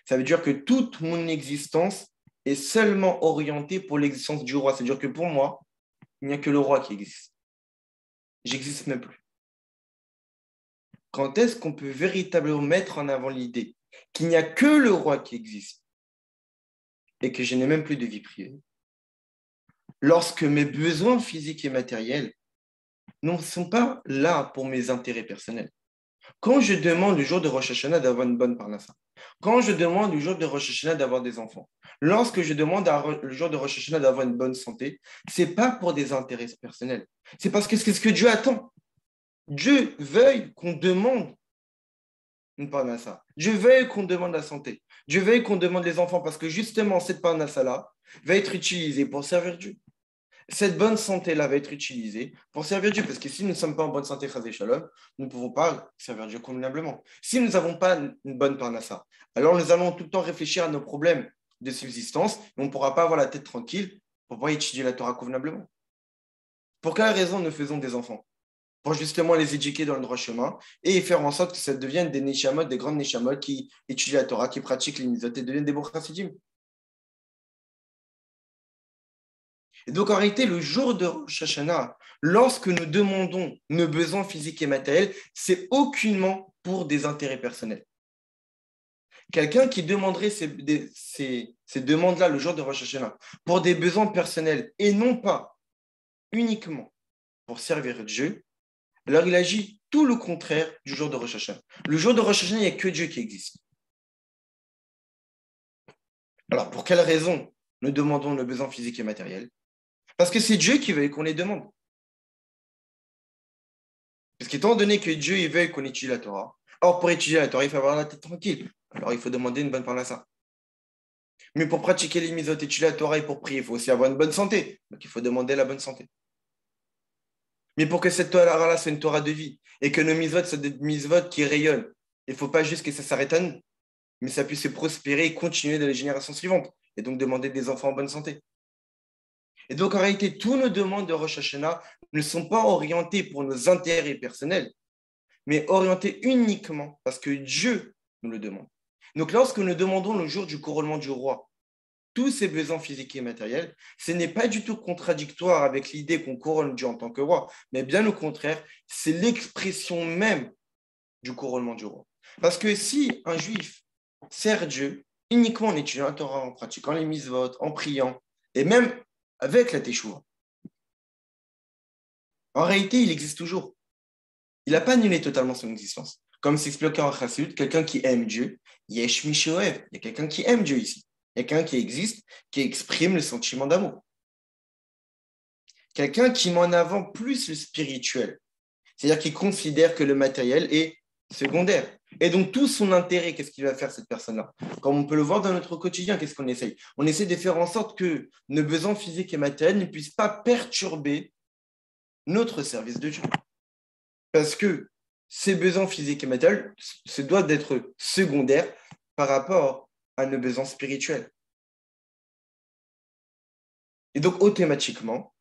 Ça veut dire que toute mon existence est seulement orientée pour l'existence du roi. C'est-à-dire que pour moi, il n'y a que le roi qui existe. J'existe même plus. Quand est-ce qu'on peut véritablement mettre en avant l'idée qu'il n'y a que le roi qui existe et que je n'ai même plus de vie privée? Lorsque mes besoins physiques et matériels ne sont pas là pour mes intérêts personnels. Quand je demande le jour de Rosh Hashanah d'avoir une bonne parnassa, quand je demande le jour de Rosh Hashanah d'avoir des enfants, lorsque je demande le jour de Rosh Hashanah d'avoir une bonne santé, ce n'est pas pour des intérêts personnels. C'est parce que c'est ce que Dieu attend. Dieu veuille qu'on demande une parnassa. Dieu veuille qu'on demande la santé. Dieu veuille qu'on demande les enfants parce que justement, cette parnassa-là va être utilisée pour servir Dieu. Cette bonne santé-là va être utilisée pour servir Dieu. Parce que si nous ne sommes pas en bonne santé, Chazé Shalom, nous ne pouvons pas servir Dieu convenablement. Si nous n'avons pas une bonne parnassa, alors nous allons tout le temps réfléchir à nos problèmes de subsistance et on ne pourra pas avoir la tête tranquille pour pouvoir étudier la Torah convenablement. Pour quelle raison nous faisons des enfants? Pour justement les éduquer dans le droit chemin et faire en sorte que ça devienne des neshamot, des grandes neshamot qui étudient la Torah, qui pratiquent les mitzvot et deviennent des bons chassidim. Et donc, en réalité, le jour de Rosh Hashanah, lorsque nous demandons nos besoins physiques et matériels, c'est aucunement pour des intérêts personnels. Quelqu'un qui demanderait ces demandes-là le jour de Rosh Hashanah pour des besoins personnels et non pas uniquement pour servir Dieu, alors il agit tout le contraire du jour de Rosh Hashanah. Le jour de Rosh Hashanah, il n'y a que Dieu qui existe. Alors, pour quelle raison nous demandons nos besoins physiques et matériels? Parce que c'est Dieu qui veut qu'on les demande. Parce qu'étant donné que Dieu il veut qu'on étudie la Torah, or pour étudier la Torah, il faut avoir la tête tranquille. Alors il faut demander une bonne parnassa. Mais pour pratiquer les mitzvot, étudier la Torah et pour prier, il faut aussi avoir une bonne santé. Donc il faut demander la bonne santé. Mais pour que cette Torah-là soit une Torah de vie et que nos mitzvot soient des mitzvot qui rayonnent, il ne faut pas juste que ça s'arrête à nous, mais ça puisse se prospérer et continuer dans les générations suivantes. Et donc demander des enfants en bonne santé. Et donc, en réalité, tous nos demandes de Rosh Hashanah ne sont pas orientées pour nos intérêts personnels, mais orientées uniquement parce que Dieu nous le demande. Donc, lorsque nous demandons le jour du couronnement du roi, tous ces besoins physiques et matériels, ce n'est pas du tout contradictoire avec l'idée qu'on couronne Dieu en tant que roi, mais bien au contraire, c'est l'expression même du couronnement du roi. Parce que si un juif sert Dieu uniquement en étudiant la Torah, en pratiquant les mitzvot, en priant, et même avec la teshuva, en réalité, il existe toujours. Il n'a pas annulé totalement son existence. Comme s'explique en Chassidut, quelqu'un qui aime Dieu, Yesh Mi Shoev, il y a quelqu'un qui aime Dieu ici. Quelqu'un qui existe, qui exprime le sentiment d'amour. Quelqu'un qui met en avant plus le spirituel. C'est-à-dire qui considère que le matériel est secondaire. Et donc, tout son intérêt, qu'est-ce qu'il va faire, cette personne-là? Comme on peut le voir dans notre quotidien, qu'est-ce qu'on essaye? On essaie de faire en sorte que nos besoins physiques et matériels ne puissent pas perturber notre service de Dieu. Parce que ces besoins physiques et matériels se doivent d'être secondaires par rapport à nos besoins spirituels. Et donc, automatiquement,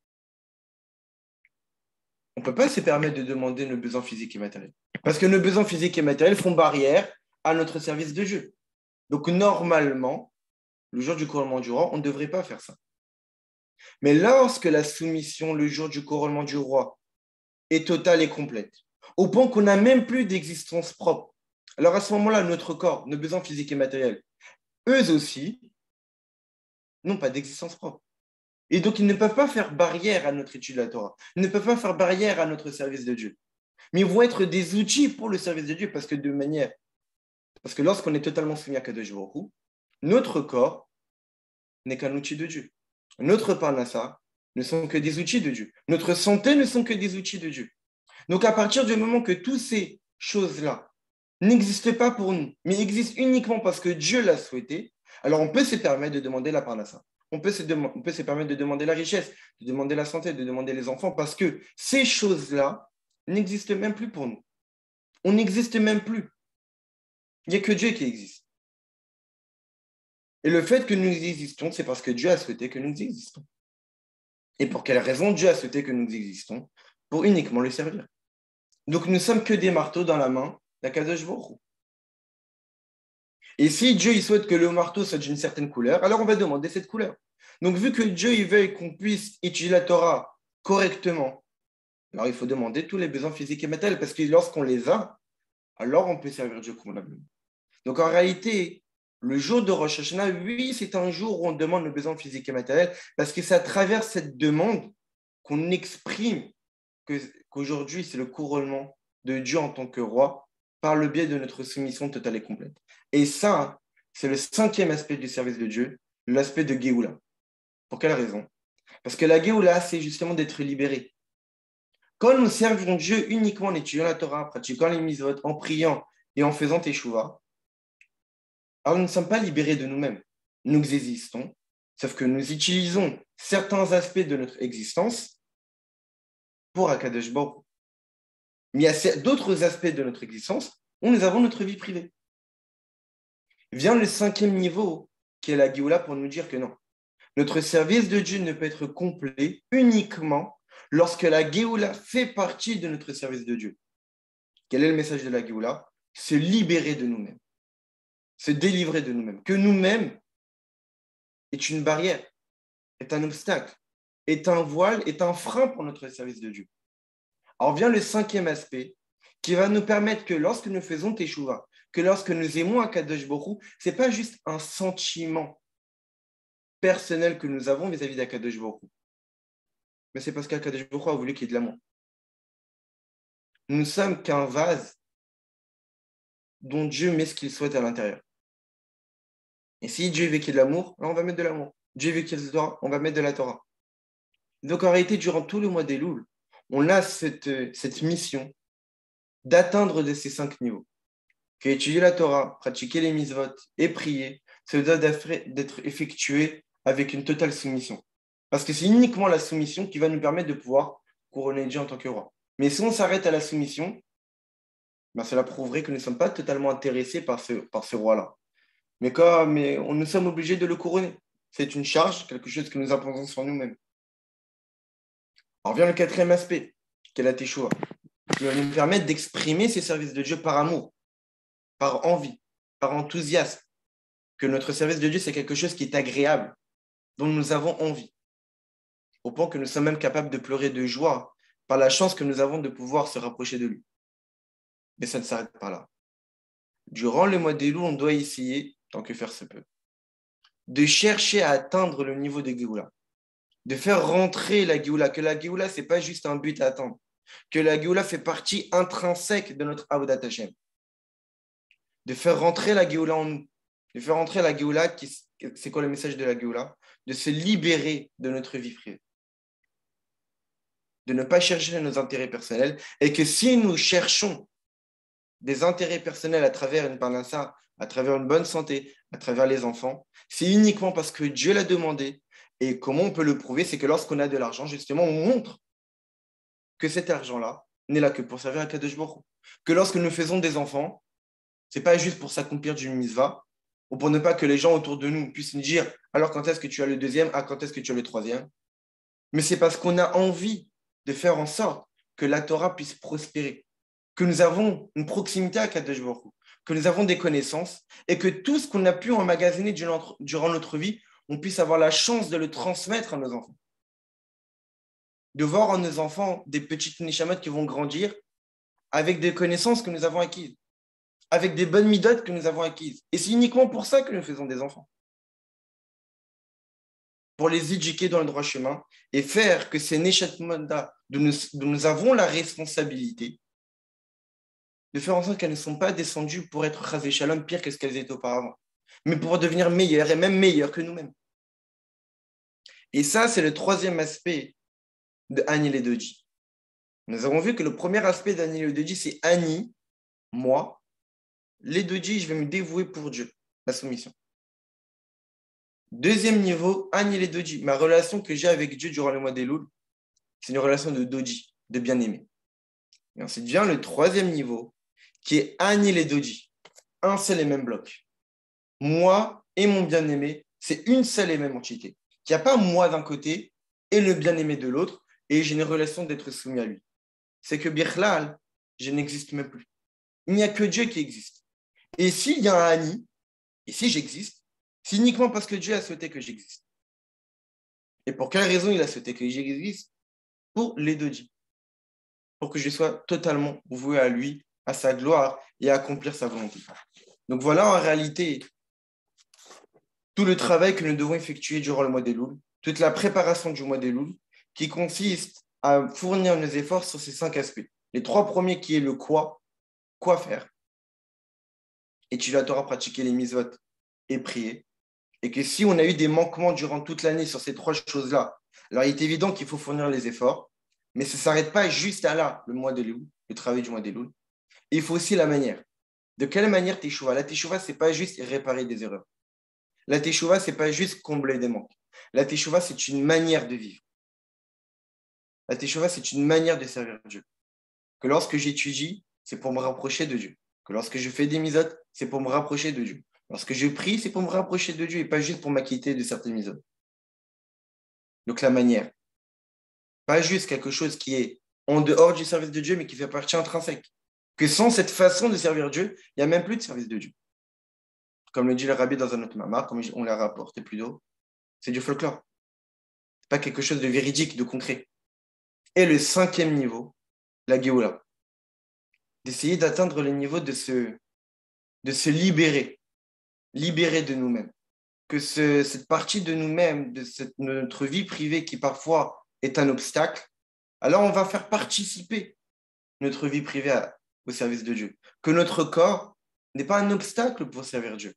on ne peut pas se permettre de demander nos besoins physiques et matériels. Parce que nos besoins physiques et matériels font barrière à notre service de Dieu. Donc, normalement, le jour du couronnement du roi, on ne devrait pas faire ça. Mais lorsque la soumission, le jour du couronnement du roi, est totale et complète, au point qu'on n'a même plus d'existence propre, alors à ce moment-là, notre corps, nos besoins physiques et matériels, eux aussi, n'ont pas d'existence propre. Et donc, ils ne peuvent pas faire barrière à notre étude de la Torah. Ils ne peuvent pas faire barrière à notre service de Dieu. Mais ils vont être des outils pour le service de Dieu parce que lorsqu'on est totalement soumis à Kadosh Baruch Hu, notre corps n'est qu'un outil de Dieu. Notre parnassa ne sont que des outils de Dieu. Notre santé ne sont que des outils de Dieu. Donc, à partir du moment que toutes ces choses-là n'existent pas pour nous, mais existent uniquement parce que Dieu l'a souhaité, alors on peut se permettre de demander la parnassa. On peut se permettre de demander la richesse, de demander la santé, de demander les enfants, parce que ces choses-là n'existent même plus pour nous. On n'existe même plus. Il n'y a que Dieu qui existe. Et le fait que nous existons, c'est parce que Dieu a souhaité que nous existons. Et pour quelle raison Dieu a souhaité que nous existons? Pour uniquement le servir. Donc nous ne sommes que des marteaux dans la main d'Akadosh Baruch Hu. Et si Dieu il souhaite que le marteau soit d'une certaine couleur, alors on va demander cette couleur. Donc vu que Dieu il veut qu'on puisse étudier la Torah correctement, alors il faut demander tous les besoins physiques et matériels, parce que lorsqu'on les a, alors on peut servir Dieu convenablement. Donc en réalité, le jour de Rosh Hashanah, oui, c'est un jour où on demande nos besoins physiques et matériels, parce que c'est à travers cette demande qu'on exprime qu'aujourd'hui, c'est le couronnement de Dieu en tant que roi par le biais de notre soumission totale et complète. Et ça, c'est le cinquième aspect du service de Dieu, l'aspect de Géoula. Pour quelle raison? Parce que la Géoula, c'est justement d'être libéré. Quand nous servons Dieu uniquement en étudiant la Torah, en pratiquant les mitzvot, en priant et en faisant teshuva, alors nous ne sommes pas libérés de nous-mêmes. Nous existons, sauf que nous utilisons certains aspects de notre existence pour Akadosh Baruch. Mais il y a d'autres aspects de notre existence où nous avons notre vie privée. Vient le cinquième niveau, qui est la Géoula, pour nous dire que non. Notre service de Dieu ne peut être complet uniquement lorsque la Géoula fait partie de notre service de Dieu. Quel est le message de la Géoula? Se libérer de nous-mêmes, se délivrer de nous-mêmes. Que nous-mêmes est une barrière, est un obstacle, est un voile, est un frein pour notre service de Dieu. Alors vient le cinquième aspect qui va nous permettre que lorsque nous faisons Teshuvah, que lorsque nous aimons Akadosh Baruch Hu, ce n'est pas juste un sentiment personnel que nous avons vis-à-vis d'Akadosh Baruch Hu, mais c'est parce qu'Akadosh Baruch Hu a voulu qu'il y ait de l'amour. Nous ne sommes qu'un vase dont Dieu met ce qu'il souhaite à l'intérieur. Et si Dieu veut qu'il y ait de l'amour, alors on va mettre de l'amour. Dieu veut qu'il y ait de la Torah, on va mettre de la Torah. Donc en réalité, durant tout le mois d'Elul, on a cette mission d'atteindre de ces 5 niveaux. Que étudier la Torah, pratiquer les mitzvot et prier, ça doit d'être effectué avec une totale soumission. Parce que c'est uniquement la soumission qui va nous permettre de pouvoir couronner Dieu en tant que roi. Mais si on s'arrête à la soumission, ben cela prouverait que nous ne sommes pas totalement intéressés par ce roi-là. Mais nous sommes obligés de le couronner. C'est une charge, quelque chose que nous imposons sur nous-mêmes. Alors vient le quatrième aspect, qui est la Teshuvah, qui va nous permettre d'exprimer ces services de Dieu par amour, par envie, par enthousiasme, que notre service de Dieu, c'est quelque chose qui est agréable, dont nous avons envie, au point que nous sommes même capables de pleurer de joie par la chance que nous avons de pouvoir se rapprocher de lui. Mais ça ne s'arrête pas là. Durant le mois d'Elul, on doit essayer, tant que faire se peut, de chercher à atteindre le niveau de Géoula, de faire rentrer la Géoula, que la Géoula, ce n'est pas juste un but à atteindre, que la Géoula fait partie intrinsèque de notre Avodat Hashem, de faire rentrer la Géoula en nous, de faire rentrer la Géoula, c'est quoi le message de la Géoula? De se libérer de notre vie privée, de ne pas chercher nos intérêts personnels, et que si nous cherchons des intérêts personnels à travers une parnassa, à travers une bonne santé, à travers les enfants, c'est uniquement parce que Dieu l'a demandé. Et comment on peut le prouver? C'est que lorsqu'on a de l'argent, justement, on montre que cet argent-là n'est là que pour servir à Kadosh Baruch Hu. Que lorsque nous faisons des enfants, c'est pas juste pour s'accomplir d'une mitzvah, ou pour ne pas que les gens autour de nous puissent nous dire alors quand est-ce que tu as le deuxième, ah quand est-ce que tu as le troisième, mais c'est parce qu'on a envie de faire en sorte que la Torah puisse prospérer, que nous avons une proximité à Kadosh Baruch Hu, que nous avons des connaissances et que tout ce qu'on a pu emmagasiner durant notre vie, on puisse avoir la chance de le transmettre à nos enfants. De voir en nos enfants des petites neshamot qui vont grandir avec des connaissances que nous avons acquises, avec des bonnes midotes que nous avons acquises. Et c'est uniquement pour ça que nous faisons des enfants. Pour les éduquer dans le droit chemin et faire que ces neshamot-là, dont nous avons la responsabilité, de faire en sorte qu'elles ne sont pas descendues pour être chasées shalom pire que ce qu'elles étaient auparavant, mais pour devenir meilleures et même meilleures que nous-mêmes. Et ça, c'est le troisième aspect de Ani le Doji. Nous avons vu que le premier aspect d'Ani le Doji, c'est Ani, moi. Les Doji, je vais me dévouer pour Dieu, la soumission. Deuxième niveau, Ani le Doji, ma relation que j'ai avec Dieu durant le mois d'Elul, c'est une relation de Doji, de bien-aimé. Et ensuite vient le troisième niveau, qui est Ani le Doji, un seul et même bloc. Moi et mon bien-aimé, c'est une seule et même entité. Il n'y a pas moi d'un côté et le bien-aimé de l'autre, et j'ai une relation d'être soumis à lui. C'est que Birlal, je n'existe même plus. Il n'y a que Dieu qui existe. Et s'il y a un Ani, et si j'existe, c'est uniquement parce que Dieu a souhaité que j'existe. Et pour quelle raison il a souhaité que j'existe? Pour les deux dits. Pour que je sois totalement voué à lui, à sa gloire et à accomplir sa volonté. Donc voilà en réalité tout le travail que nous devons effectuer durant le mois d'Elul, toute la préparation du mois d'Elul, qui consiste à fournir nos efforts sur ces 5 aspects. Les 3 premiers qui est le quoi faire. Et tu la Torah pratiquer les mitzvot et prier. Et que si on a eu des manquements durant toute l'année sur ces 3 choses-là, alors il est évident qu'il faut fournir les efforts, mais ça ne s'arrête pas juste à là, le mois d'Elul, le travail du mois d'Elul. Il faut aussi la manière. De quelle manière teshuva? La teshuva, ce n'est pas juste réparer des erreurs. La teshuva, ce n'est pas juste combler des manques. La teshuva, c'est une manière de vivre. La teshuva, c'est une manière de servir Dieu. Que lorsque j'étudie, c'est pour me rapprocher de Dieu. Que lorsque je fais des misotes, c'est pour me rapprocher de Dieu. Lorsque je prie, c'est pour me rapprocher de Dieu et pas juste pour m'acquitter de certaines misotes. Donc la manière. Pas juste quelque chose qui est en dehors du service de Dieu, mais qui fait partie intrinsèque. Que sans cette façon de servir Dieu, il n'y a même plus de service de Dieu. Comme le dit le rabbi dans un autre mamar, comme on l'a rapporté plus tôt, c'est du folklore. Ce n'est pas quelque chose de véridique, de concret. Et le 5e niveau, la Géoula. D'essayer d'atteindre le niveau de se libérer de nous-mêmes. Que cette partie de nous-mêmes, de notre vie privée qui parfois est un obstacle, alors on va faire participer notre vie privée au service de Dieu. Que notre corps n'est pas un obstacle pour servir Dieu.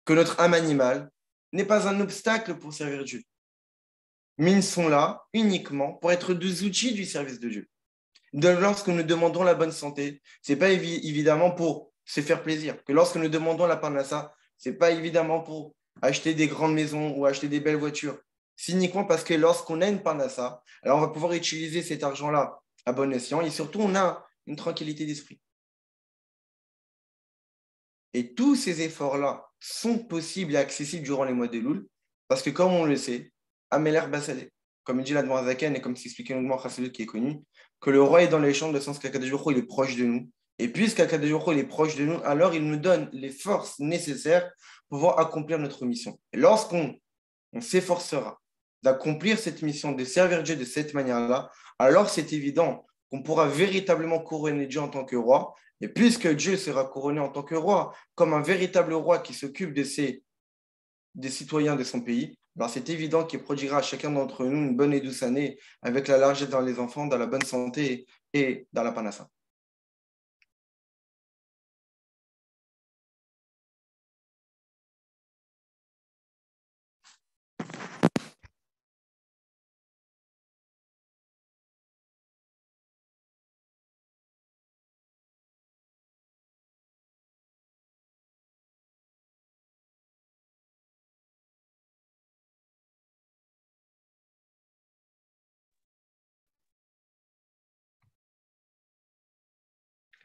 Que notre âme animale n'est pas un obstacle pour servir Dieu. Mais ils sont là uniquement pour être des outils du service de Dieu. Lorsque nous demandons la bonne santé, ce n'est pas évidemment pour se faire plaisir. Que lorsque nous demandons la parnassa, ce n'est pas évidemment pour acheter des grandes maisons ou acheter des belles voitures. C'est uniquement parce que lorsqu'on a une parnassa, alors on va pouvoir utiliser cet argent-là à bon escient et surtout on a une tranquillité d'esprit. Et tous ces efforts-là sont possibles et accessibles durant les mois d'Elul parce que comme on le sait, Améler Bassadé, comme dit l'Admor Zaken et comme s'expliquait longuement Chassidut qui est connu, que le roi est dans les champs, de sens qu'Akadosh Baruch Hu, il est proche de nous. Et puisqu'Akadosh Baruch Hu, il est proche de nous, alors il nous donne les forces nécessaires pour pouvoir accomplir notre mission. Et lorsqu'on s'efforcera d'accomplir cette mission, de servir Dieu de cette manière-là, alors c'est évident qu'on pourra véritablement couronner Dieu en tant que roi. Et puisque Dieu sera couronné en tant que roi, comme un véritable roi qui s'occupe des citoyens de son pays, alors c'est évident qu'il produira à chacun d'entre nous une bonne et douce année avec la largesse dans les enfants, dans la bonne santé et dans la panassa.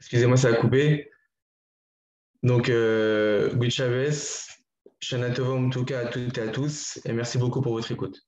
Excusez-moi, ça a coupé. Donc, Guy Chavez, Shana Tova Mtuka à toutes et à tous, et merci beaucoup pour votre écoute.